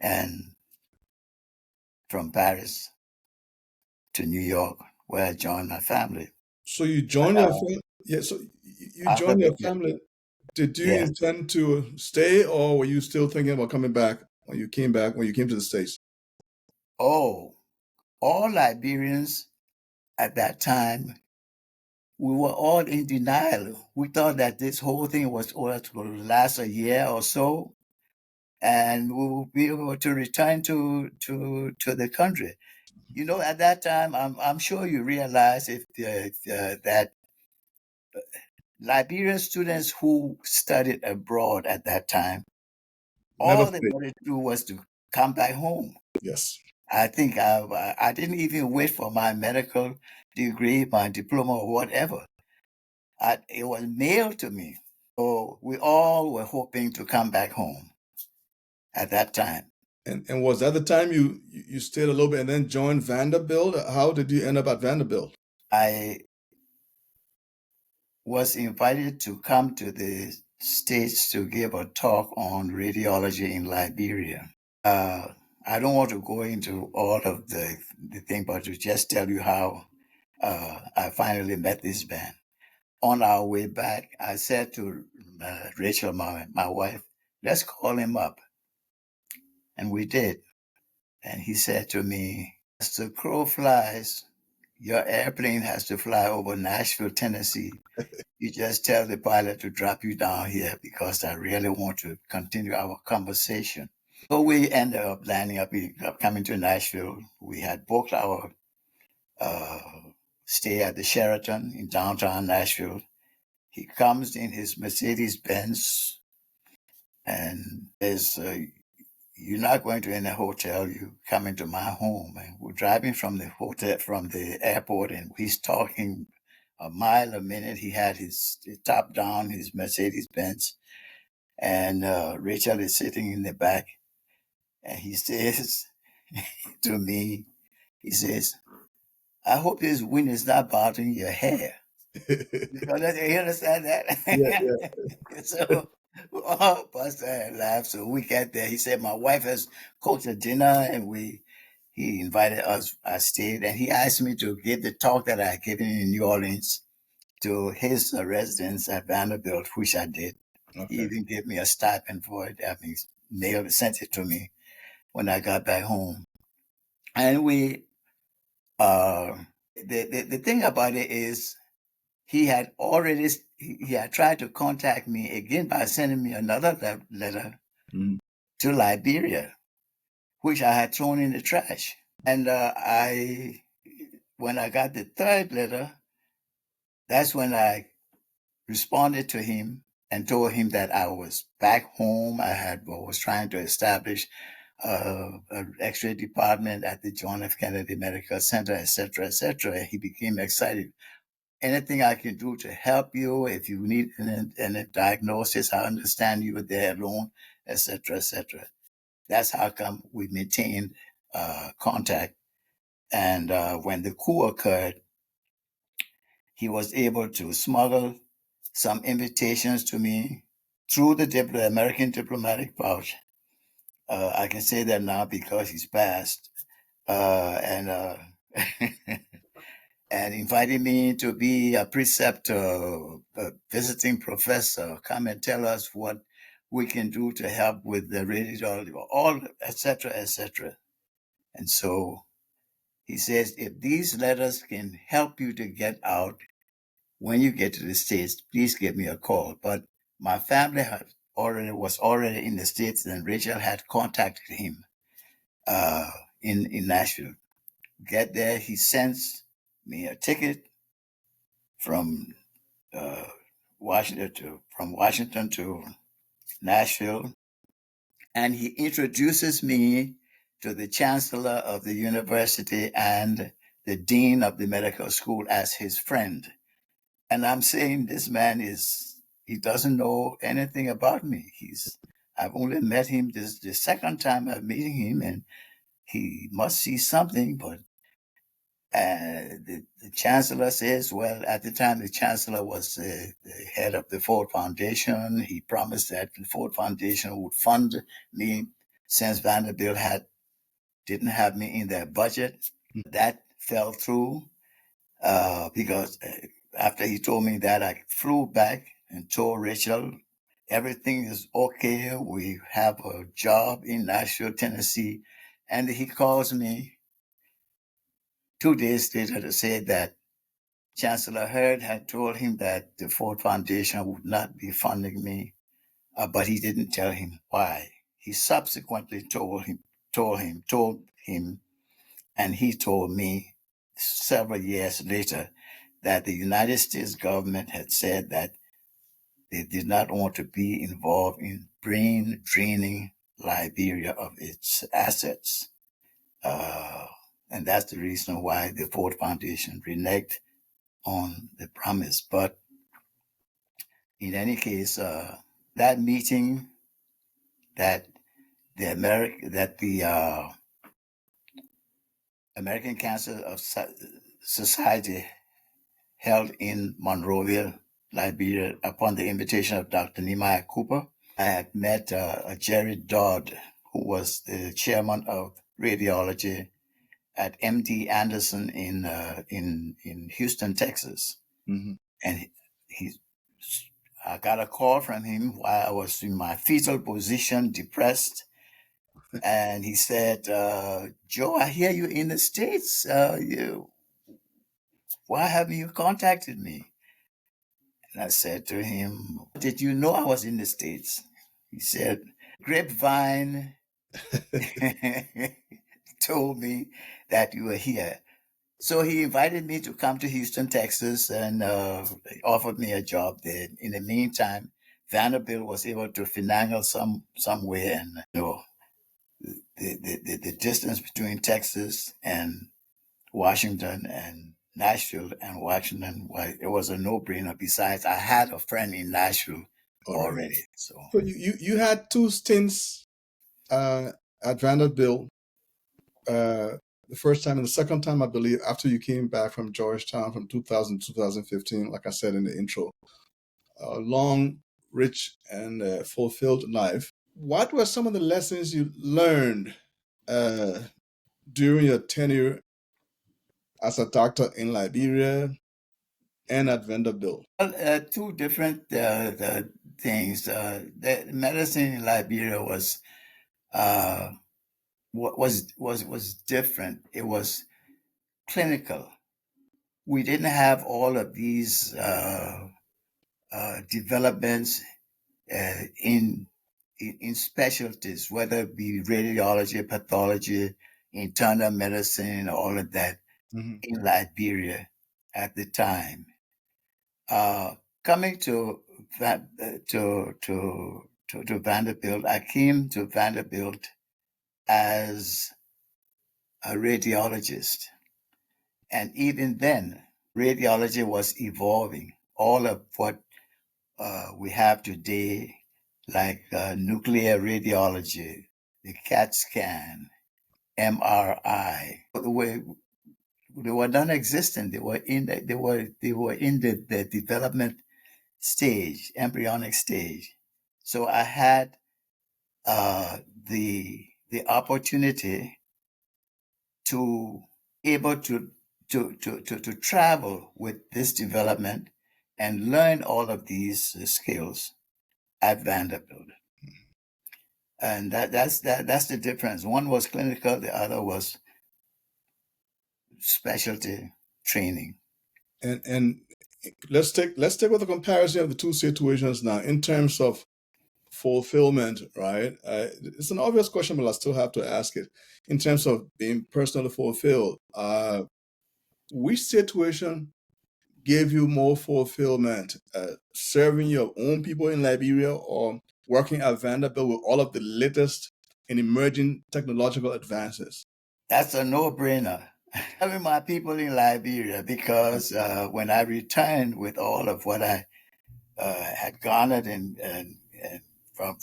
[SPEAKER 2] and from Paris to New York, where I joined my family.
[SPEAKER 3] So you joined your family. Yeah. So you joined your family. Did you
[SPEAKER 2] Yes.
[SPEAKER 3] intend to stay, or were you still thinking about coming back when you came to the States?
[SPEAKER 2] Oh, all Liberians at that time, we were all in denial. We thought that this whole thing was going to last a year or so, and we will be able to return to the country. At that time, I'm sure you realize that Liberian students who studied abroad at that time,
[SPEAKER 3] Never
[SPEAKER 2] all they
[SPEAKER 3] stayed.
[SPEAKER 2] wanted to do was to come back home.
[SPEAKER 3] Yes.
[SPEAKER 2] I think I didn't even wait for my medical degree, my diploma, or whatever. It was mailed to me. So we all were hoping to come back home at that time.
[SPEAKER 3] And was that the time you stayed a little bit and then joined Vanderbilt? How did you end up at Vanderbilt?
[SPEAKER 2] I was invited to come to the States to give a talk on radiology in Liberia. I don't want to go into all of the thing, but to just tell you how I finally met this man. On our way back, I said to Rachel, my wife, let's call him up. And we did. And he said to me, as the crow flies, your airplane has to fly over Nashville, Tennessee. You just tell the pilot to drop you down here because I really want to continue our conversation. So we ended up landing up coming to Nashville. We had booked our stay at the Sheraton in downtown Nashville. He comes in his Mercedes Benz, and there's you're not going to any hotel. You coming to my home, and we're driving from the hotel from the airport, and he's talking a mile a minute. He had his top down, his Mercedes Benz, and Rachel is sitting in the back, and he says to me, he says, I hope this wind is not bothering your hair. You understand that?
[SPEAKER 3] Yeah.
[SPEAKER 2] So we all busted and laughed. So we got there. He said, my wife has cooked a dinner, and he invited us. I stayed, and he asked me to give the talk that I had given in New Orleans to his residence at Vanderbilt, which I did.
[SPEAKER 3] Okay.
[SPEAKER 2] He even gave me a stipend for it. I mean, sent it to me when I got back home. And the thing about it is, he had tried to contact me again by sending me another letter to Liberia, which I had thrown in the trash. And when I got the third letter, that's when I responded to him and told him that I was back home. I was trying to establish X-ray department at the John F. Kennedy Medical Center, etc., etc. He became excited. Anything I can do to help you, if you need a diagnosis, I understand you were there alone, etc., etc. That's how come we maintained contact. And when the coup occurred, he was able to smuggle some invitations to me through the American diplomatic pouch. I can say that now because he's passed. And and invited me to be a preceptor, a visiting professor, come and tell us what we can do to help with the radiology, all, etc., etc. And so he says, if these letters can help you to get out when you get to the States, please give me a call. But my family was already in the States, and Rachel had contacted him in Nashville. Get there, he sends me a ticket from Washington to Nashville, and he introduces me to the chancellor of the university and the dean of the medical school as his friend. And I'm saying this man he doesn't know anything about me. I've only met him this the second time I'm meeting him, and he must see something, but the chancellor says, well, at the time, the chancellor was the head of the Ford Foundation. He promised that the Ford Foundation would fund me since Vanderbilt didn't have me in their budget. That fell through because after he told me that, I flew back and told Rachel, everything is okay. We have a job in Nashville, Tennessee. And he calls me 2 days later to say that Chancellor Hurd had told him that the Ford Foundation would not be funding me, but he didn't tell him why. He subsequently told him, and he told me several years later that the United States government had said that they did not want to be involved in brain draining Liberia of its assets. And that's the reason why the Ford Foundation reneged on the promise. But in any case, that meeting that the American Cancer Society held in Monrovia, Liberia, upon the invitation of Dr. Nehemiah Cooper, I had met Jerry Dodd, who was the chairman of radiology at MD Anderson in Houston, Texas.
[SPEAKER 3] Mm-hmm.
[SPEAKER 2] And I got a call from him while I was in my fetal position, depressed. And he said, Joe, I hear you in the States. Why haven't you contacted me? And I said to him, did you know I was in the States? He said, grapevine told me that you were here. So he invited me to come to Houston, Texas, and offered me a job there. In the meantime, Vanderbilt was able to finagle some way, and the distance between Texas and Washington and Nashville and Washington, it was a no-brainer. Besides, I had a friend in Nashville already. So
[SPEAKER 3] you had 2 stints at Vanderbilt. The first time and the second time, I believe, after you came back from Georgetown from 2000 to 2015, like I said in the intro. A long, rich, and fulfilled life. What were some of the lessons you learned during your tenure as a doctor in Liberia and at Vanderbilt?
[SPEAKER 2] Well, 2 different things. The medicine in Liberia was different. It was clinical. We didn't have all of these developments in specialties, whether it be radiology, pathology, internal medicine, all of that in Liberia at the time. Coming to Vanderbilt, I came to Vanderbilt as a radiologist. And even then, radiology was evolving. All of what we have today, like nuclear radiology, the CAT scan, MRI, they were non-existent. They were in the development stage, embryonic stage. So I had the opportunity to able to travel with this development and learn all of these skills at Vanderbilt. And that's the difference. One was clinical, the other was specialty training.
[SPEAKER 3] And let's take with a comparison of the two situations now in terms of fulfillment, right? It's an obvious question, but I still have to ask it. In terms of being personally fulfilled, which situation gave you more fulfillment? Serving your own people in Liberia or working at Vanderbilt with all of the latest and emerging technological advances?
[SPEAKER 2] That's a no-brainer. Having my people in Liberia, because when I returned with all of what I had garnered and from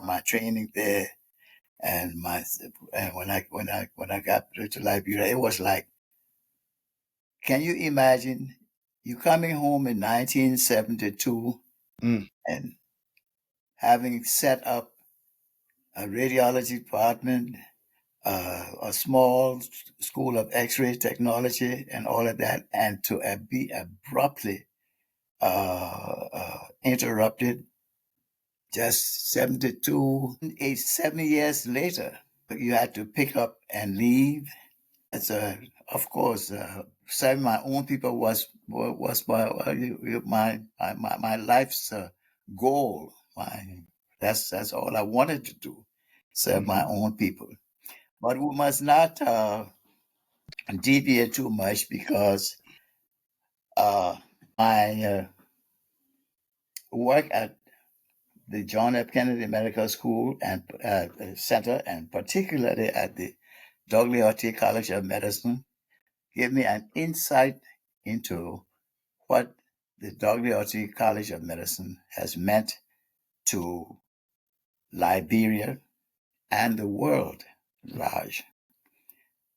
[SPEAKER 2] my training there, and when I got to Liberia, it was like, can you imagine you coming home in 1972 and having set up a radiology department, a small school of X-ray technology and all of that, and to be abruptly interrupted just 70 years later. You had to pick up and leave. It's of course, serving my own people was my life's goal. That's all I wanted to do, serve my own people. But we must not deviate too much, because my work at the John F. Kennedy Medical School and Center, and particularly at the Dogliotti College of Medicine, gave me an insight into what the Dogliotti College of Medicine has meant to Liberia and the world large.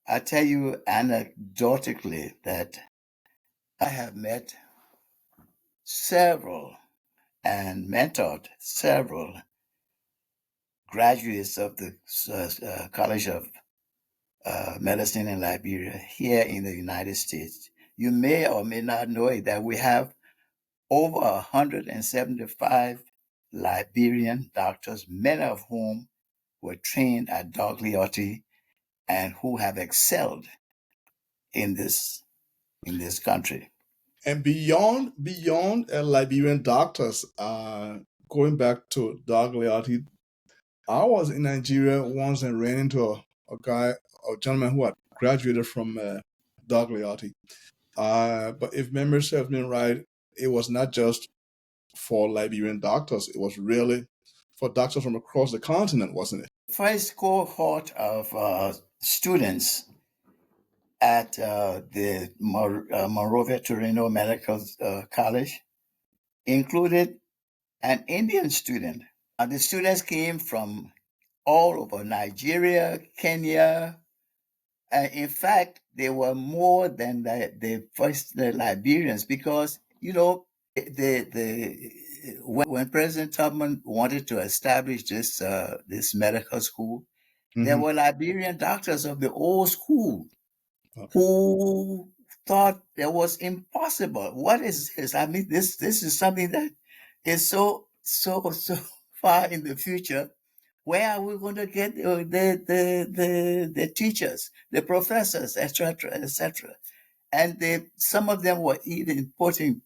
[SPEAKER 2] I tell you anecdotically that I have met several and mentored several graduates of the College of Medicine in Liberia here in the United States. You may or may not know it, that we have over 175 Liberian doctors, many of whom were trained at Dogliotti and who have excelled in this country.
[SPEAKER 3] And beyond Liberian doctors, going back to Dogliotti, I was in Nigeria once and ran into a gentleman who had graduated from Dogliotti. But if memory serves me right, it was not just for Liberian doctors. It was really for doctors from across the continent, wasn't it?
[SPEAKER 2] First cohort of students at the Monrovia Torino Medical College included an Indian student. The students came from all over Nigeria, Kenya. In fact, they were more than the first Liberians, because when President Tubman wanted to establish this medical school, there were Liberian doctors of the old school who thought that was impossible. What is this? I mean, this is something that is so far in the future. Where are we going to get the teachers, the professors, etc., etc.? And some of them were even putting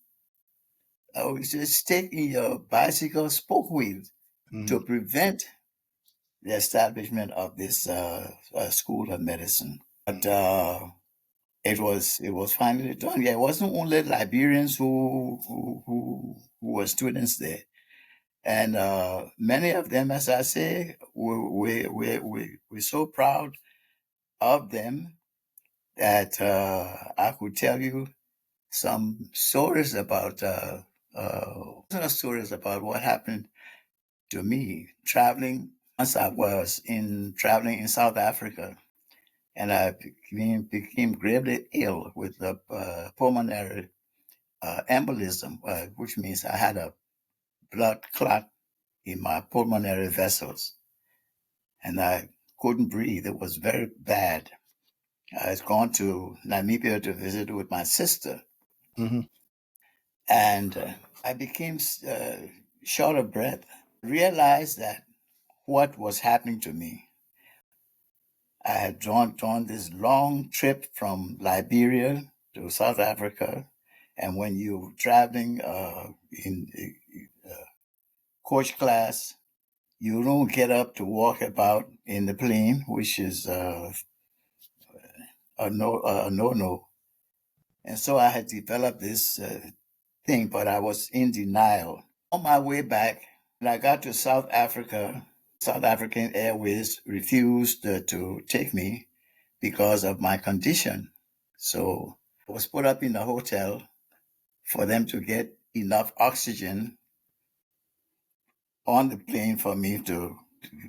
[SPEAKER 2] just taking your bicycle spoke wheels to prevent the establishment of this school of medicine. But it was finally done. Yeah, it wasn't only Liberians who were students there. And many of them, as I say, we're so proud of them that I could tell you some stories about personal stories about what happened to me traveling. Once I was in traveling in South Africa, and I became gravely ill with a pulmonary embolism, which means I had a blood clot in my pulmonary vessels, and I couldn't breathe. It was very bad. I was gone to Namibia to visit with my sister,
[SPEAKER 1] Hmm.
[SPEAKER 2] and I became short of breath. Realized that what was happening to me. I had drawn this long trip from Liberia to South Africa, and when you're traveling in coach class, you don't get up to walk about in the plane, which is a no. And so I had developed this thing, but I was in denial. On my way back, when I got to South Africa, South African Airways refused to take me because of my condition. So I was put up in a hotel for them to get enough oxygen on the plane for me to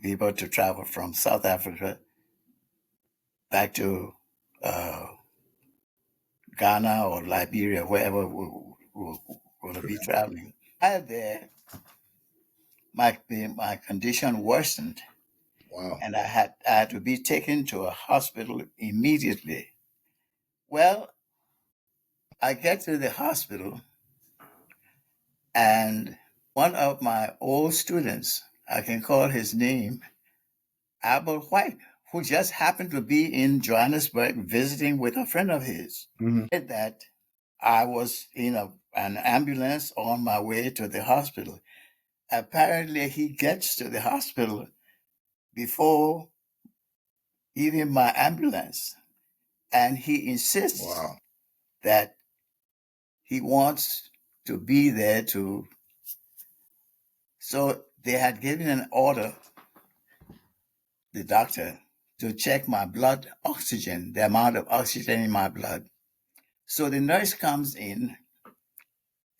[SPEAKER 2] be able to travel from South Africa back to uh, Ghana or Liberia, wherever we're going to be traveling. While there, my condition worsened,
[SPEAKER 1] Wow.
[SPEAKER 2] and I had to be taken to a hospital immediately. Well, I get to the hospital, and one of my old students, I can call his name, Abel White, who just happened to be in Johannesburg visiting with a friend of his,
[SPEAKER 1] Hmm.
[SPEAKER 2] said that I was in an ambulance on my way to the hospital. Apparently, he gets to the hospital before even my ambulance, and he insists
[SPEAKER 1] Wow.
[SPEAKER 2] that he wants to be there to. So they had given an order, the doctor, to check my blood oxygen, the amount of oxygen in my blood. So the nurse comes in,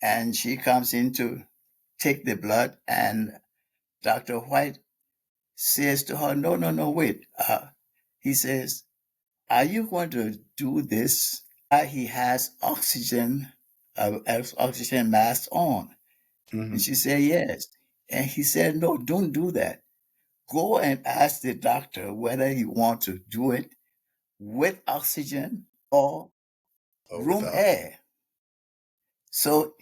[SPEAKER 2] and she comes in to take the blood, and Dr. White says to her, no, wait. He says, are you going to do this? He has oxygen mask on.
[SPEAKER 1] Hmm.
[SPEAKER 2] And she said, yes. And he said, no, don't do that. Go and ask the doctor whether he wants to do it with oxygen or
[SPEAKER 1] Or
[SPEAKER 2] room
[SPEAKER 1] without.
[SPEAKER 2] air. So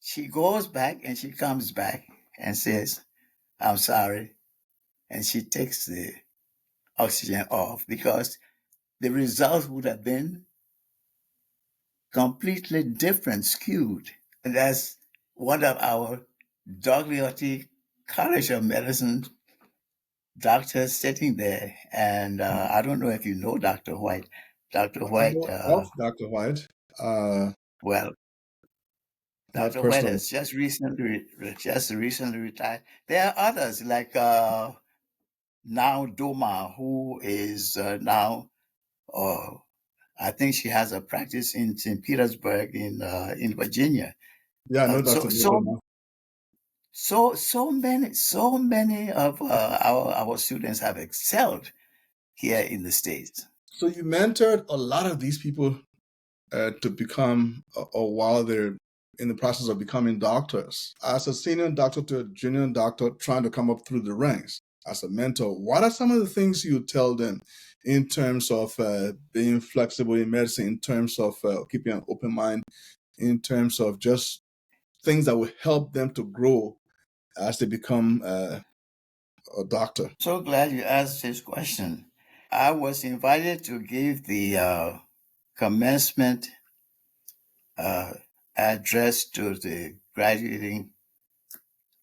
[SPEAKER 2] she goes back and she comes back and says, I'm sorry. And she takes the oxygen off because the results would have been completely different, skewed. And that's one of our Dogliotti College of Medicine doctors sitting there. And I don't know if you know Dr. White. Dr.
[SPEAKER 1] I
[SPEAKER 2] White,
[SPEAKER 1] know of Dr. White,
[SPEAKER 2] well,
[SPEAKER 1] not
[SPEAKER 2] Dr. White
[SPEAKER 1] personally.
[SPEAKER 2] has just recently retired. There are others like now Doma, who is now, I think she has a practice in St. Petersburg in Virginia.
[SPEAKER 1] Yeah, I know
[SPEAKER 2] So
[SPEAKER 1] Dr. Glover
[SPEAKER 2] so
[SPEAKER 1] now.
[SPEAKER 2] so many of our students have excelled here in the States.
[SPEAKER 1] So you mentored a lot of these people to become, or while they're in the process of becoming doctors. As a senior doctor to a junior doctor trying to come up through the ranks, as a mentor, what are some of the things you tell them in terms of being flexible in medicine, in terms of keeping an open mind, in terms of just things that will help them to grow as they become a doctor?
[SPEAKER 2] So glad you asked this question. I was invited to give the commencement uh, address to the graduating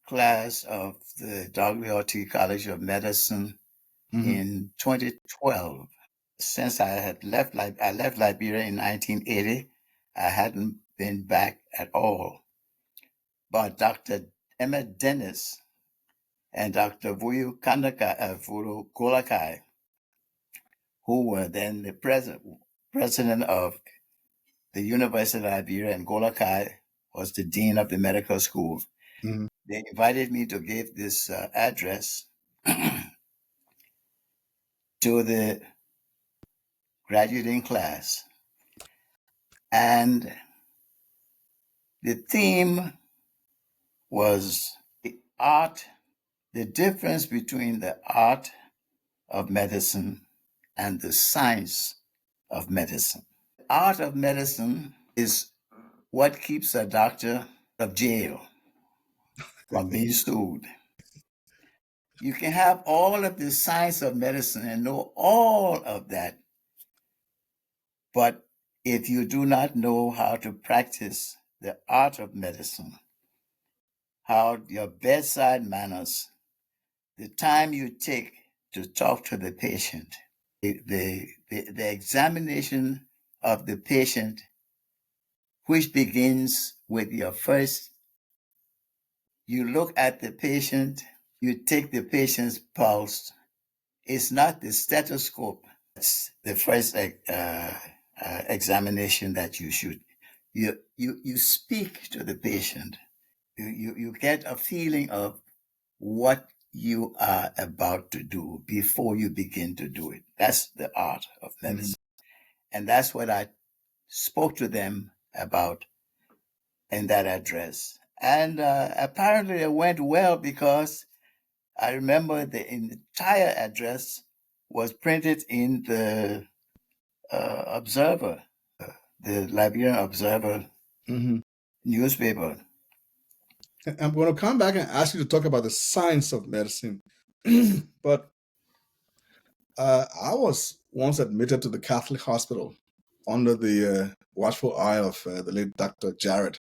[SPEAKER 2] class of the Dogliotti College of Medicine
[SPEAKER 1] Hmm.
[SPEAKER 2] in 2012. Since I left Liberia in 1980. I hadn't been back at all. But Dr. Emmett Dennis and Dr. Vuyo Kolakai, who were then the president of the University of Liberia, and Golakai was the dean of the medical school.
[SPEAKER 1] Mhm.
[SPEAKER 2] They invited me to give this address to the graduating class. And the theme was the difference between the art of medicine and the science of medicine. The art of medicine is what keeps a doctor out of jail from being sued. You can have all of the science of medicine and know all of that, but if you do not know how to practice the art of medicine, how your bedside manners, the time you take to talk to the patient, the examination of the patient, which begins with you look at the patient, you take the patient's pulse. It's not the stethoscope. It's the first examination that you should. You speak to the patient. You get a feeling of what you are about to do before you begin to do it. That's the art of medicine. And that's what I spoke to them about in that address. And apparently it went well, because I remember the entire address was printed in the Observer, the Liberian Observer newspaper.
[SPEAKER 1] I'm going to come back and ask you to talk about the science of medicine. But I was once admitted to the Catholic hospital under the watchful eye of the late Dr. Jarrett,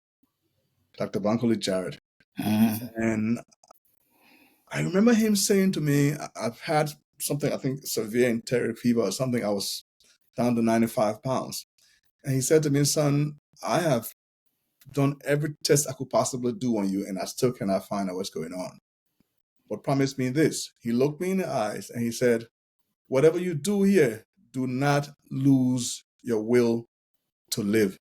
[SPEAKER 1] Dr. Bankole Jarrett. And I remember him saying to me, I've had something, I think severe enteric fever or something. I was down to 95 pounds. And he said to me, son, I have done every test I could possibly do on you, and I still cannot find out what's going on. But promise me this. He looked me in the eyes and he said, whatever you do here, do not lose your will to live.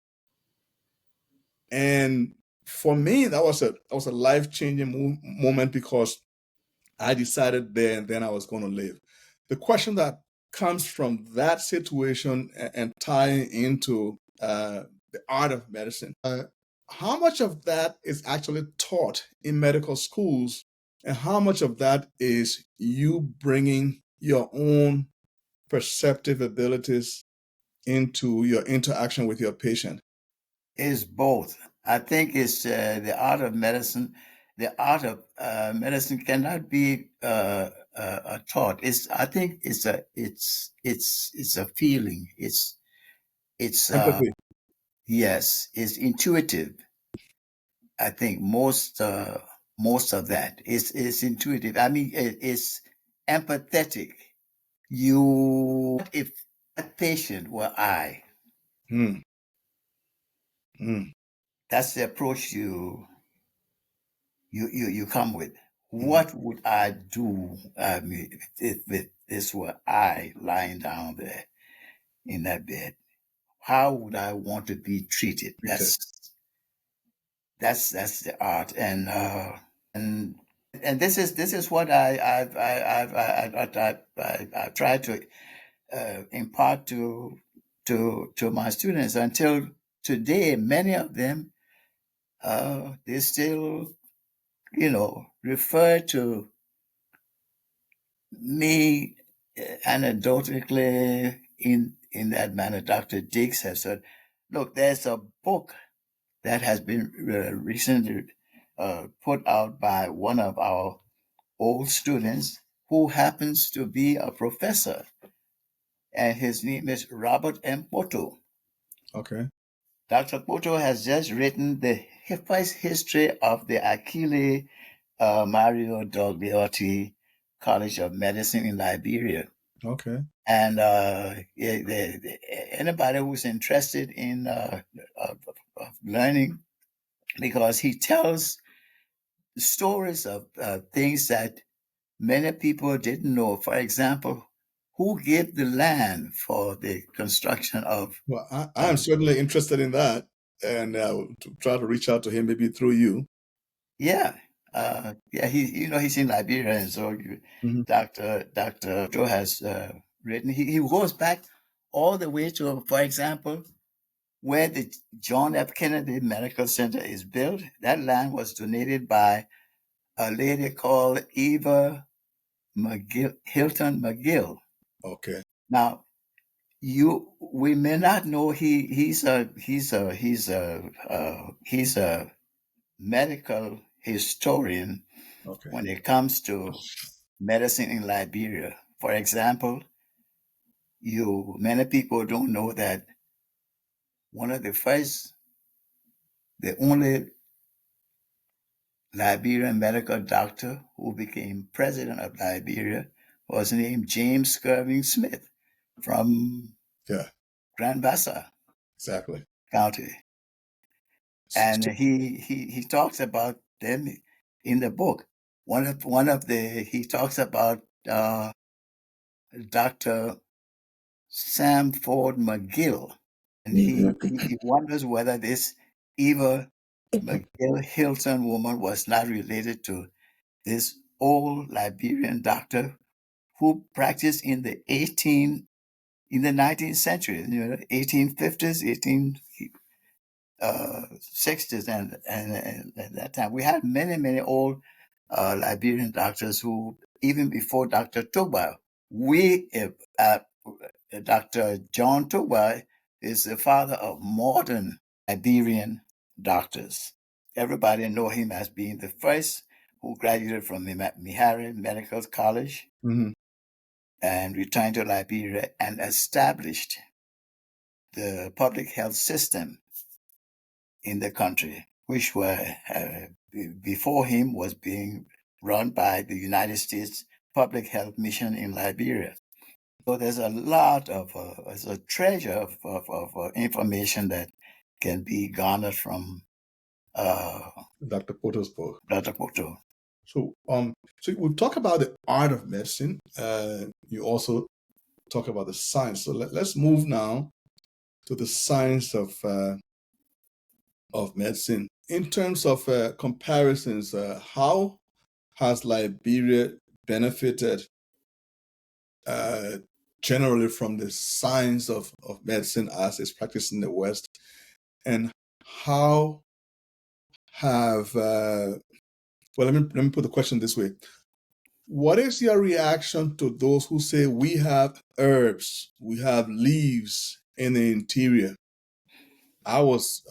[SPEAKER 1] And for me, that was a life-changing moment, because I decided there and then I was going to live. The question that comes from that situation and tying into the art of medicine, how much of that is actually taught in medical schools, and how much of that is you bringing your own perceptive abilities into your interaction with your patient?
[SPEAKER 2] Is both. I think it's the art of medicine. The art of medicine cannot be taught. I think it's a feeling. It's
[SPEAKER 1] Empathy.
[SPEAKER 2] yes, it's intuitive. I think most of that is intuitive. I mean, it's empathetic. If that patient were I, that's the approach you come with. What would I do if this were I lying down there in that bed? How would I want to be treated? That's the art, and this is what I try to impart to my students. Until today, many of them they still refer to me anecdotally in that manner. Dr. Diggs has said, look, there's a book that has been recently put out by one of our old students who happens to be a professor, and his name is Robert M. Poto.
[SPEAKER 1] Okay.
[SPEAKER 2] Dr. Poto has just written the first history of the Achille Mario Dogliotti College of Medicine in Liberia.
[SPEAKER 1] Okay.
[SPEAKER 2] And anybody who's interested in learning, because he tells stories of things that many people didn't know. For example, who gave the land for the construction of?
[SPEAKER 3] Well, I am certainly interested in that, and to try to reach out to him maybe through you.
[SPEAKER 2] Yeah, he's in Liberia, and so
[SPEAKER 3] Mhm.
[SPEAKER 2] Dr. Joe has written. He goes back all the way to, for example, where the John F. Kennedy Medical Center is built. That land was donated by a lady called Eva Hilton McGill.
[SPEAKER 3] Okay.
[SPEAKER 2] Now, we may not know he's a medical historian
[SPEAKER 3] Okay.
[SPEAKER 2] when it comes to medicine in Liberia. For example, many people don't know that one of the only Liberian medical doctor who became president of Liberia was named James Skirving Smith from
[SPEAKER 3] Yeah.
[SPEAKER 2] Grand Bassa
[SPEAKER 3] Exactly.
[SPEAKER 2] County. And he talks about them in the book. He talks about Dr. Sam Ford McGill, and he wonders whether this Eva McGill Hilton woman was not related to this old Liberian doctor who practiced in the 19th century, 1850s, 1860s, and at that time we had many old Liberian doctors who, even before Dr. Toba, Dr. John Toba is the father of modern Liberian doctors. Everybody know him as being the first who graduated from Mihari Medical College
[SPEAKER 3] Mhm.
[SPEAKER 2] and returned to Liberia and established the public health system in the country, which before him was being run by the United States Public Health Mission in Liberia. So there's a lot of there's a treasure of information that can be garnered from
[SPEAKER 3] Dr. Porter's book.
[SPEAKER 2] Dr. Poto.
[SPEAKER 3] So we talk about the art of medicine. You also talk about the science. So let's move now to the science of medicine. In terms of comparisons, how has Liberia benefited generally from the science of medicine as it's practiced in the West? And how have, well, let me put the question this way. What is your reaction to those who say we have herbs, we have leaves in the interior? I was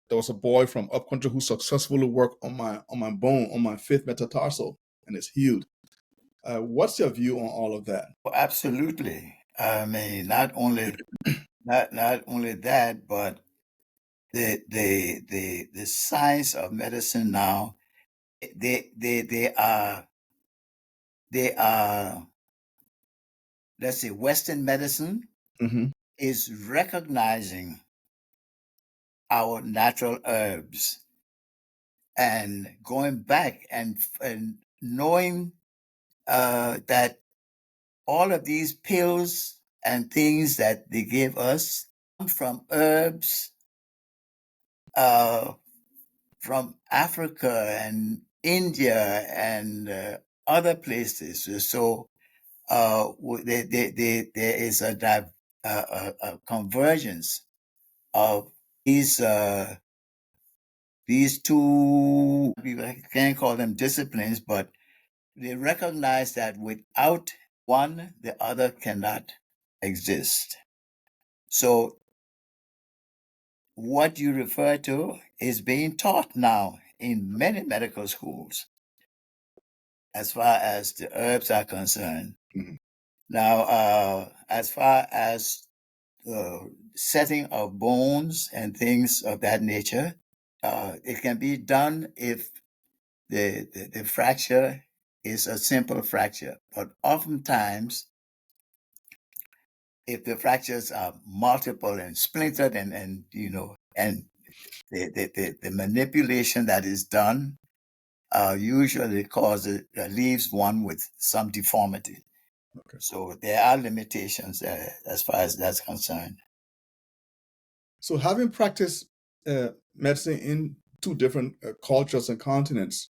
[SPEAKER 3] there was a boy from upcountry who successfully worked on my bone, on my fifth metatarsal, and it's healed. What's your view on all of that?
[SPEAKER 2] Well, absolutely. I mean, not only that, but the science of medicine now, they are let's say Western medicine
[SPEAKER 3] Mm-hmm.
[SPEAKER 2] is recognizing our natural herbs and going back and knowing that all of these pills and things that they give us come from herbs from Africa and India and other places. So there is a convergence of these two, I can't call them disciplines, but they recognize that without one, the other cannot exist. So what you refer to is being taught now in many medical schools as far as the herbs are concerned.
[SPEAKER 3] Mhm.
[SPEAKER 2] Now, as far as setting of bones and things of that nature, it can be done if the fracture is a simple fracture. But oftentimes, if the fractures are multiple and splintered and the manipulation that is done usually leaves one with some deformity.
[SPEAKER 3] Okay.
[SPEAKER 2] So there are limitations as far as that's concerned.
[SPEAKER 3] So, having practiced medicine in two different cultures and continents,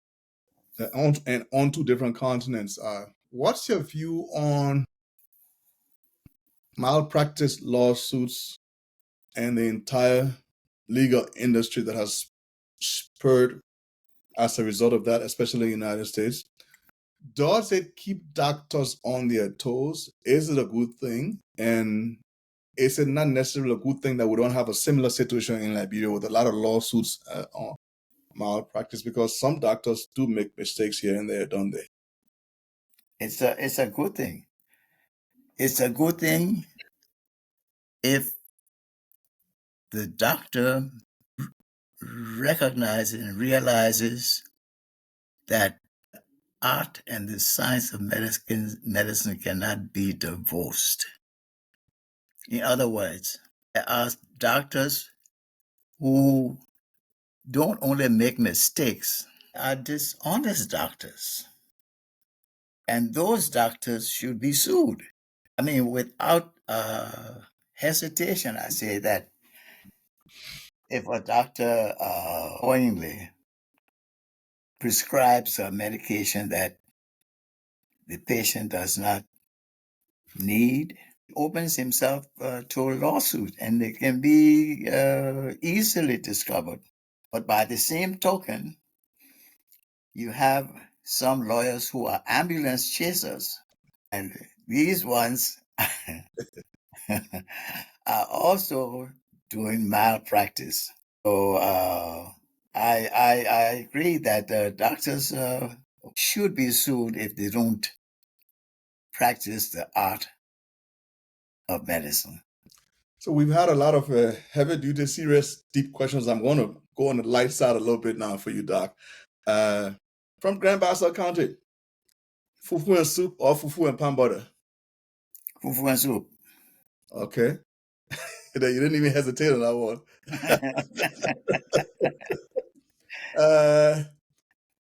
[SPEAKER 3] on two different continents, what's your view on malpractice lawsuits and the entire legal industry that has spurred as a result of that, especially in the United States? Does it keep doctors on their toes? Is it a good thing? And is it not necessarily a good thing that we don't have a similar situation in Liberia with a lot of lawsuits on malpractice? Because some doctors do make mistakes here and there, don't they?
[SPEAKER 2] It's a good thing. It's a good thing if the doctor recognizes and realizes that art and the science of medicine cannot be divorced. In other words, there are doctors who don't only make mistakes, are dishonest doctors. And those doctors should be sued. I mean, without hesitation, I say that if a doctor knowingly prescribes a medication that the patient does not need, opens himself to a lawsuit, and it can be easily discovered. But by the same token, you have some lawyers who are ambulance chasers, and these ones are also doing malpractice. So I agree that doctors should be sued if they don't practice the art of medicine.
[SPEAKER 3] So we've had a lot of heavy duty, serious, deep questions. I'm going to go on the light side a little bit now for you, Doc. From Grand Bassa County, fufu and soup or fufu and pan butter?
[SPEAKER 2] Fufu and soup.
[SPEAKER 3] Okay. You didn't even hesitate on that one.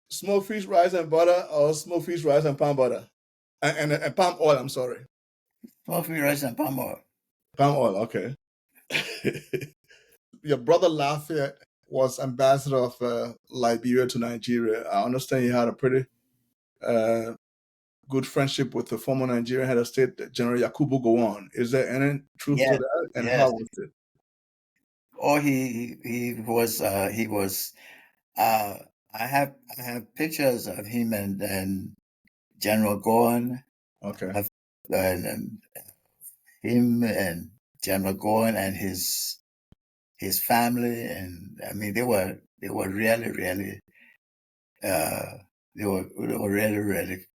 [SPEAKER 3] Smoked fish, rice, and butter, or smoked fish, rice, and palm butter? And palm oil, I'm sorry.
[SPEAKER 2] Smoked fish, rice, and palm oil.
[SPEAKER 3] Palm oil, okay. Your brother Lafayette was ambassador of Liberia to Nigeria. I understand you had a pretty good friendship with the former Nigerian head of state, General Yakubu Gowon. Is there any truth to that? And
[SPEAKER 2] yes.
[SPEAKER 3] how was it?
[SPEAKER 2] Oh, he was I have pictures of him and General Gowon.
[SPEAKER 3] Okay.
[SPEAKER 2] And him and General Gowon and his family, and I mean they were really they were really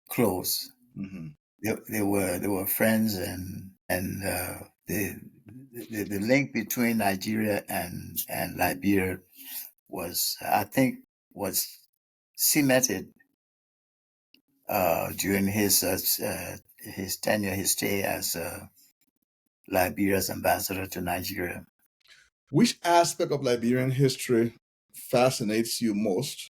[SPEAKER 2] close.
[SPEAKER 3] Mm-hmm.
[SPEAKER 2] They were friends, and the link between Nigeria and Liberia was, I think, was cemented during his tenure, his stay as Liberia's ambassador to Nigeria.
[SPEAKER 3] Which aspect of Liberian history fascinates you most?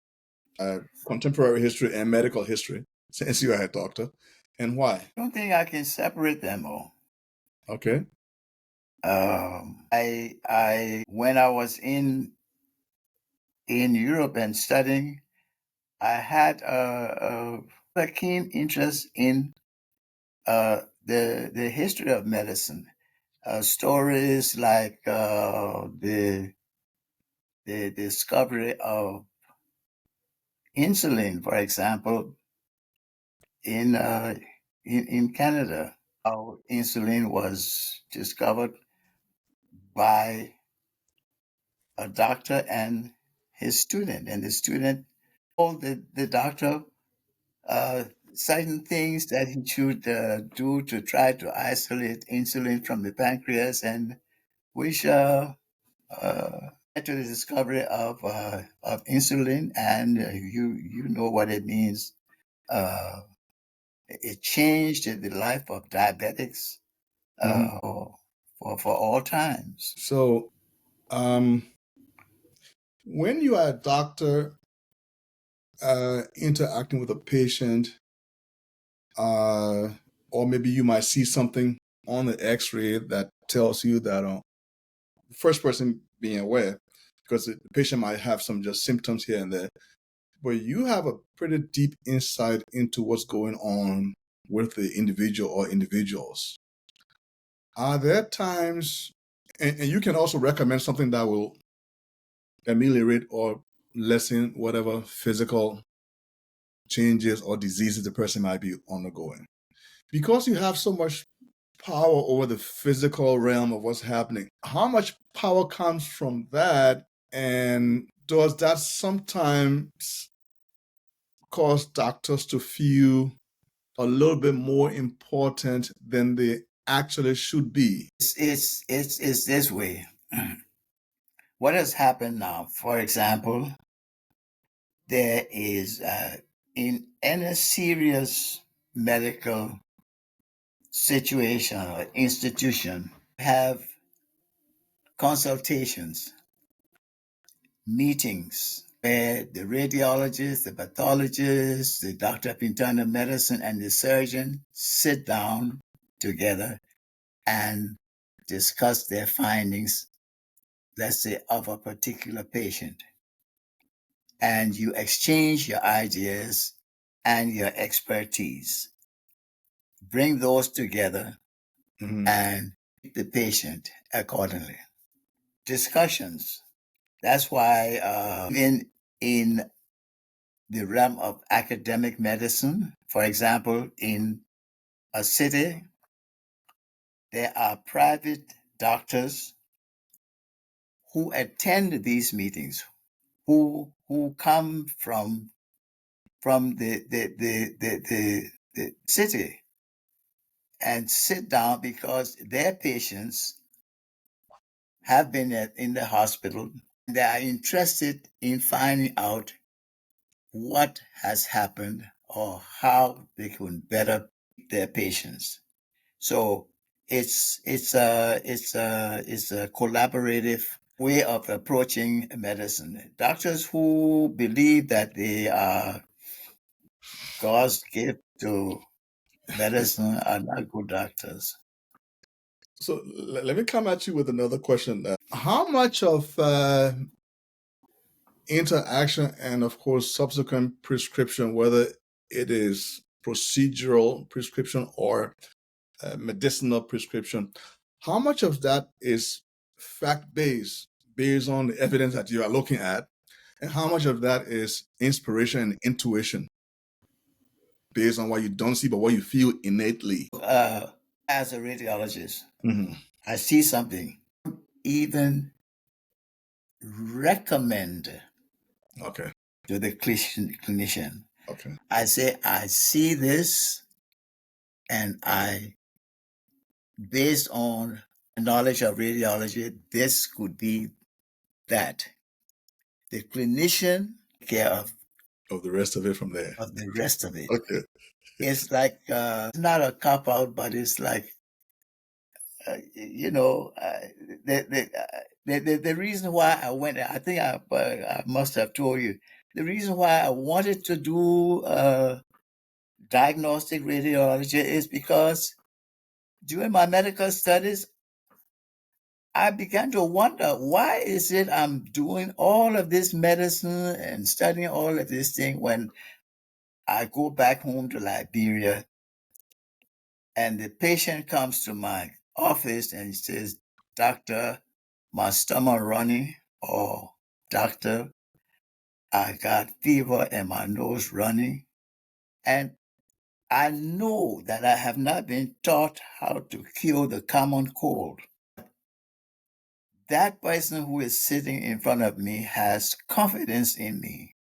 [SPEAKER 3] Contemporary history and medical history, since you are a doctor, and why?
[SPEAKER 2] I don't think I can separate them all.
[SPEAKER 3] Okay.
[SPEAKER 2] I when I was in Europe and studying, I had a keen interest in the history of medicine. Stories like the discovery of insulin, for example, in Canada. How insulin was discovered by a doctor and his student, and the student told the doctor certain things that he should do to try to isolate insulin from the pancreas, and which led to the discovery of insulin. And you know what it means. It changed the life of diabetics for all times.
[SPEAKER 3] So, when you are a doctor interacting with a patient, or maybe you might see something on the X-ray that tells you that first person being aware, because the patient might have some just symptoms here and there, but you have a pretty deep insight into what's going on with the individual or individuals. Are there times, and you can also recommend something that will ameliorate or lessen whatever physical changes or diseases the person might be undergoing. Because you have so much power over the physical realm of what's happening, how much power comes from that? And does that sometimes cause doctors to feel a little bit more important than they actually should be?
[SPEAKER 2] It's this way. What has happened now, for example, there is in any serious medical situation or institution, have consultations, meetings where the radiologist, the pathologist, the doctor of internal medicine, and the surgeon sit down together and discuss their findings, let's say, of a particular patient. And you exchange your ideas and your expertise. Bring those together and treat the patient accordingly. Discussions. That's why in the realm of academic medicine, for example, in a city, there are private doctors who attend these meetings, who come from the city and sit down because their patients have been in the hospital. They are interested in finding out what has happened or how they can better their patients. So it's a collaborative way of approaching medicine. Doctors who believe that they are God's gift to medicine are not good doctors.
[SPEAKER 3] So let me come at you with another question. How much of interaction and, of course, subsequent prescription, whether it is procedural prescription or medicinal prescription, how much of that is fact-based, based on the evidence that you are looking at, and how much of that is inspiration and intuition, based on what you don't see but what you feel innately?
[SPEAKER 2] As a radiologist, I see something, even recommend
[SPEAKER 3] Okay.
[SPEAKER 2] to the clinician.
[SPEAKER 3] Okay.
[SPEAKER 2] I say, I see this, and based on knowledge of radiology, this could be that. The clinician care of
[SPEAKER 3] the rest of it from there.
[SPEAKER 2] Of the rest of it.
[SPEAKER 3] Okay.
[SPEAKER 2] It's like it's not a cop out, but it's like the reason why I went. I think I must have told you the reason why I wanted to do diagnostic radiology is because during my medical studies, I began to wonder, why is it I'm doing all of this medicine and studying all of this thing when I go back home to Liberia and the patient comes to my office and says, "Doctor, my stomach running," or "Doctor, I got fever and my nose running." And I know that I have not been taught how to cure the common cold. That person who is sitting in front of me has confidence in me.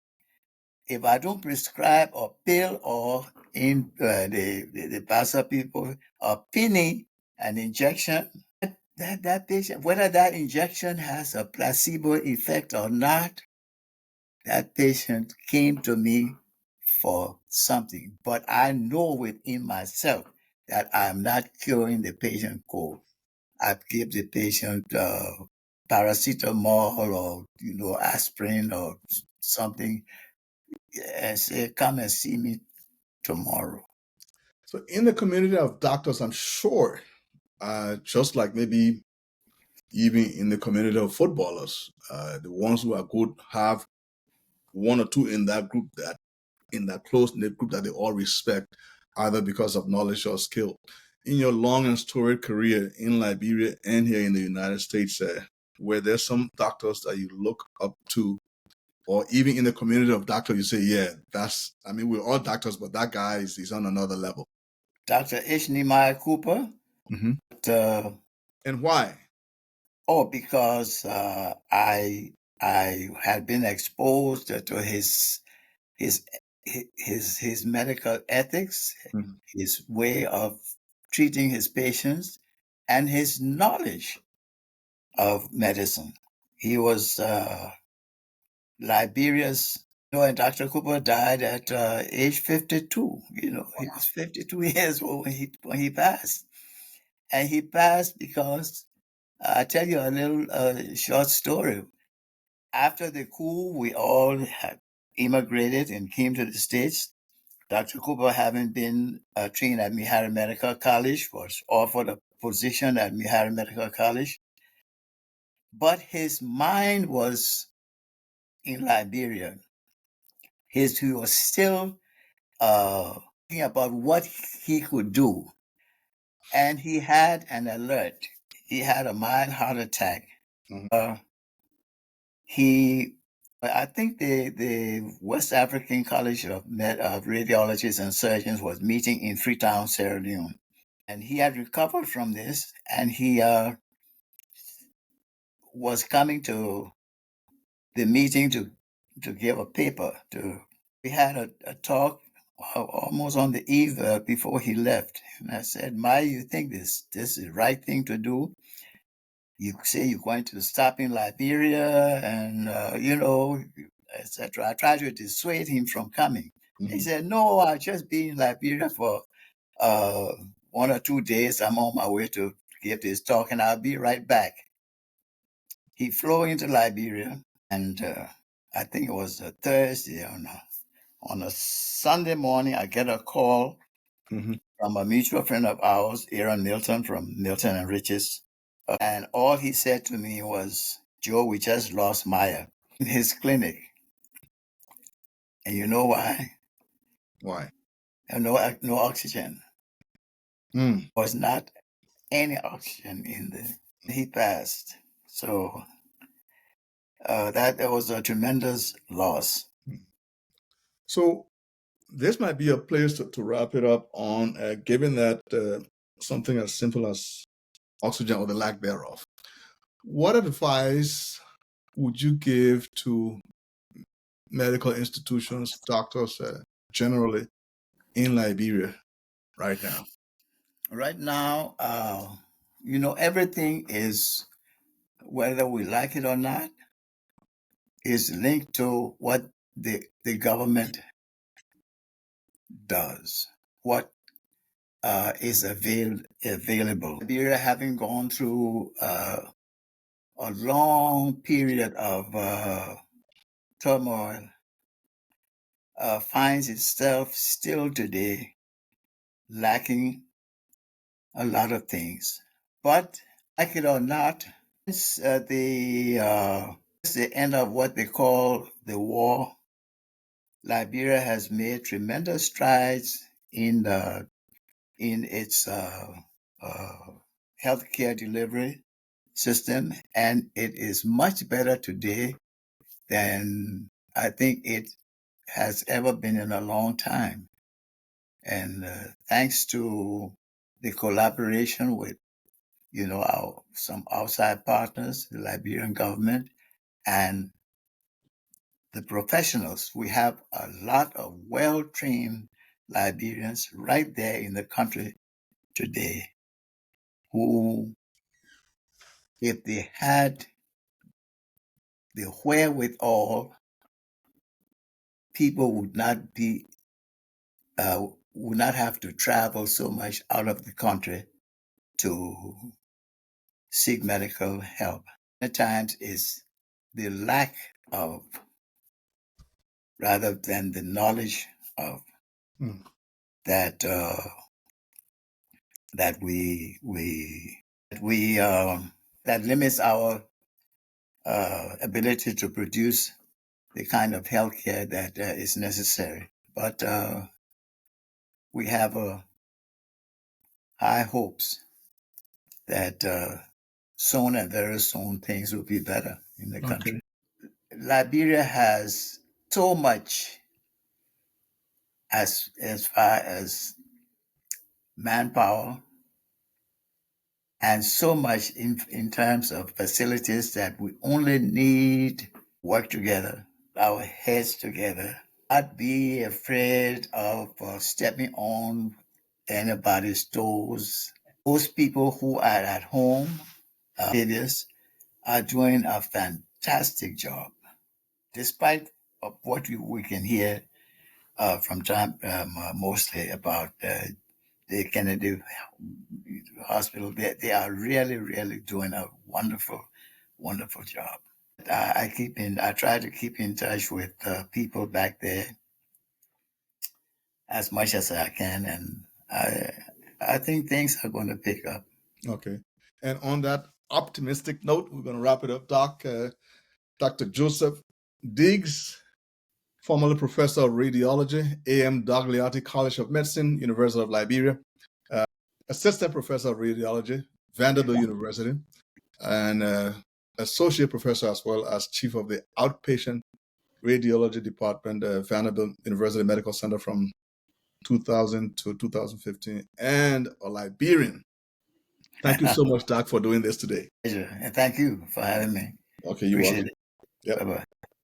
[SPEAKER 2] If I don't prescribe a pill or in the Bassa people, a penny, an injection, that patient, whether that injection has a placebo effect or not, that patient came to me for something. But I know within myself that I'm not curing the patient cold. I give the patient paracetamol or aspirin or something. and say, come and see me tomorrow.
[SPEAKER 3] So in the community of doctors, I'm sure, just like maybe even in the community of footballers, the ones who are good have one or two in that group, that in that close-knit group, that they all respect, either because of knowledge or skill. In your long and storied career in Liberia and here in the United States, where there's some doctors that you look up to, or even in the community of doctors, you say, yeah, we're all doctors, but that guy is on another level.
[SPEAKER 2] Dr. H. Nehemiah Cooper.
[SPEAKER 3] Mm-hmm.
[SPEAKER 2] But,
[SPEAKER 3] and why?
[SPEAKER 2] Oh, because I had been exposed to his medical ethics,
[SPEAKER 3] Mhm.
[SPEAKER 2] his way of treating his patients, and his knowledge of medicine. He was Liberia's, and Dr. Cooper died at age 52. He was 52 years old when he passed. And he passed because, I'll tell you a little short story. After the coup, we all had immigrated and came to the States. Dr. Cooper, having been trained at Mihari Medical College, was offered a position at Mihari Medical College. But his mind was in Liberia. He was still thinking about what he could do. And he had an alert. He had a mild heart attack. Mm-hmm. I think the West African College of Radiologists and Surgeons was meeting in Freetown, Sierra Leone. And he had recovered from this, and he was coming to the meeting to give a paper. We had a talk almost on the eve before he left. And I said, Maya, you think this is the right thing to do? You say you're going to stop in Liberia and, etc. I tried to dissuade him from coming. Mm-hmm. He said, no, I'll just be in Liberia for 1 or 2 days. I'm on my way to give this talk and I'll be right back. He flew into Liberia, and I think it was a Thursday on a Sunday morning, I get a call from a mutual friend of ours, Aaron Milton from Milton and Riches. And all he said to me was, Joe, we just lost Maya in his clinic. And you know why?
[SPEAKER 3] Why?
[SPEAKER 2] No oxygen. Was not any oxygen in there. He passed. So that was a tremendous loss.
[SPEAKER 3] So this might be a place to wrap it up on, given that something as simple as oxygen or the lack thereof. What advice would you give to medical institutions, doctors generally in Liberia right now?
[SPEAKER 2] Right now, everything is, whether we like it or not, is linked to what the government does, what is available. Liberia, having gone through a long period of turmoil, finds itself still today lacking a lot of things. But like it or not, it's the end of what they call the war. Liberia has made tremendous strides in its healthcare delivery system, and it is much better today than I think it has ever been in a long time. And thanks to the collaboration with, some outside partners, the Liberian government, and the professionals, we have a lot of well-trained Liberians right there in the country today who, if they had the wherewithal, people would not have to travel so much out of the country to seek medical help. At times is the lack of rather than the knowledge of
[SPEAKER 1] Mm.
[SPEAKER 2] that that that limits our ability to produce the kind of healthcare that is necessary. But we have high hopes that soon and very soon things will be better in the country. Liberia has so much as far as manpower and so much in terms of facilities that we only need work together, our heads together, not be afraid of stepping on anybody's toes. Those people who are at home, are doing a fantastic job, despite of what we can hear from time mostly about the Kennedy Hospital. They are really, really doing a wonderful, wonderful job. I try to keep in touch with people back there as much as I can, and I think things are going to pick up.
[SPEAKER 1] Okay. And on that optimistic note, we're going to wrap it up, Doc. Dr. Joseph Diggs, formerly professor of radiology, A.M. Dogliati College of Medicine, University of Liberia, assistant professor of radiology, Vanderbilt University, and associate professor as well as chief of the outpatient radiology department, Vanderbilt University Medical Center from 2000 to 2015, and a Liberian. Thank you so much, Doc, for doing this today.
[SPEAKER 2] Pleasure, and thank you for having me.
[SPEAKER 1] Okay, you're welcome.
[SPEAKER 2] Appreciate it.
[SPEAKER 1] Yep.
[SPEAKER 2] Bye-bye.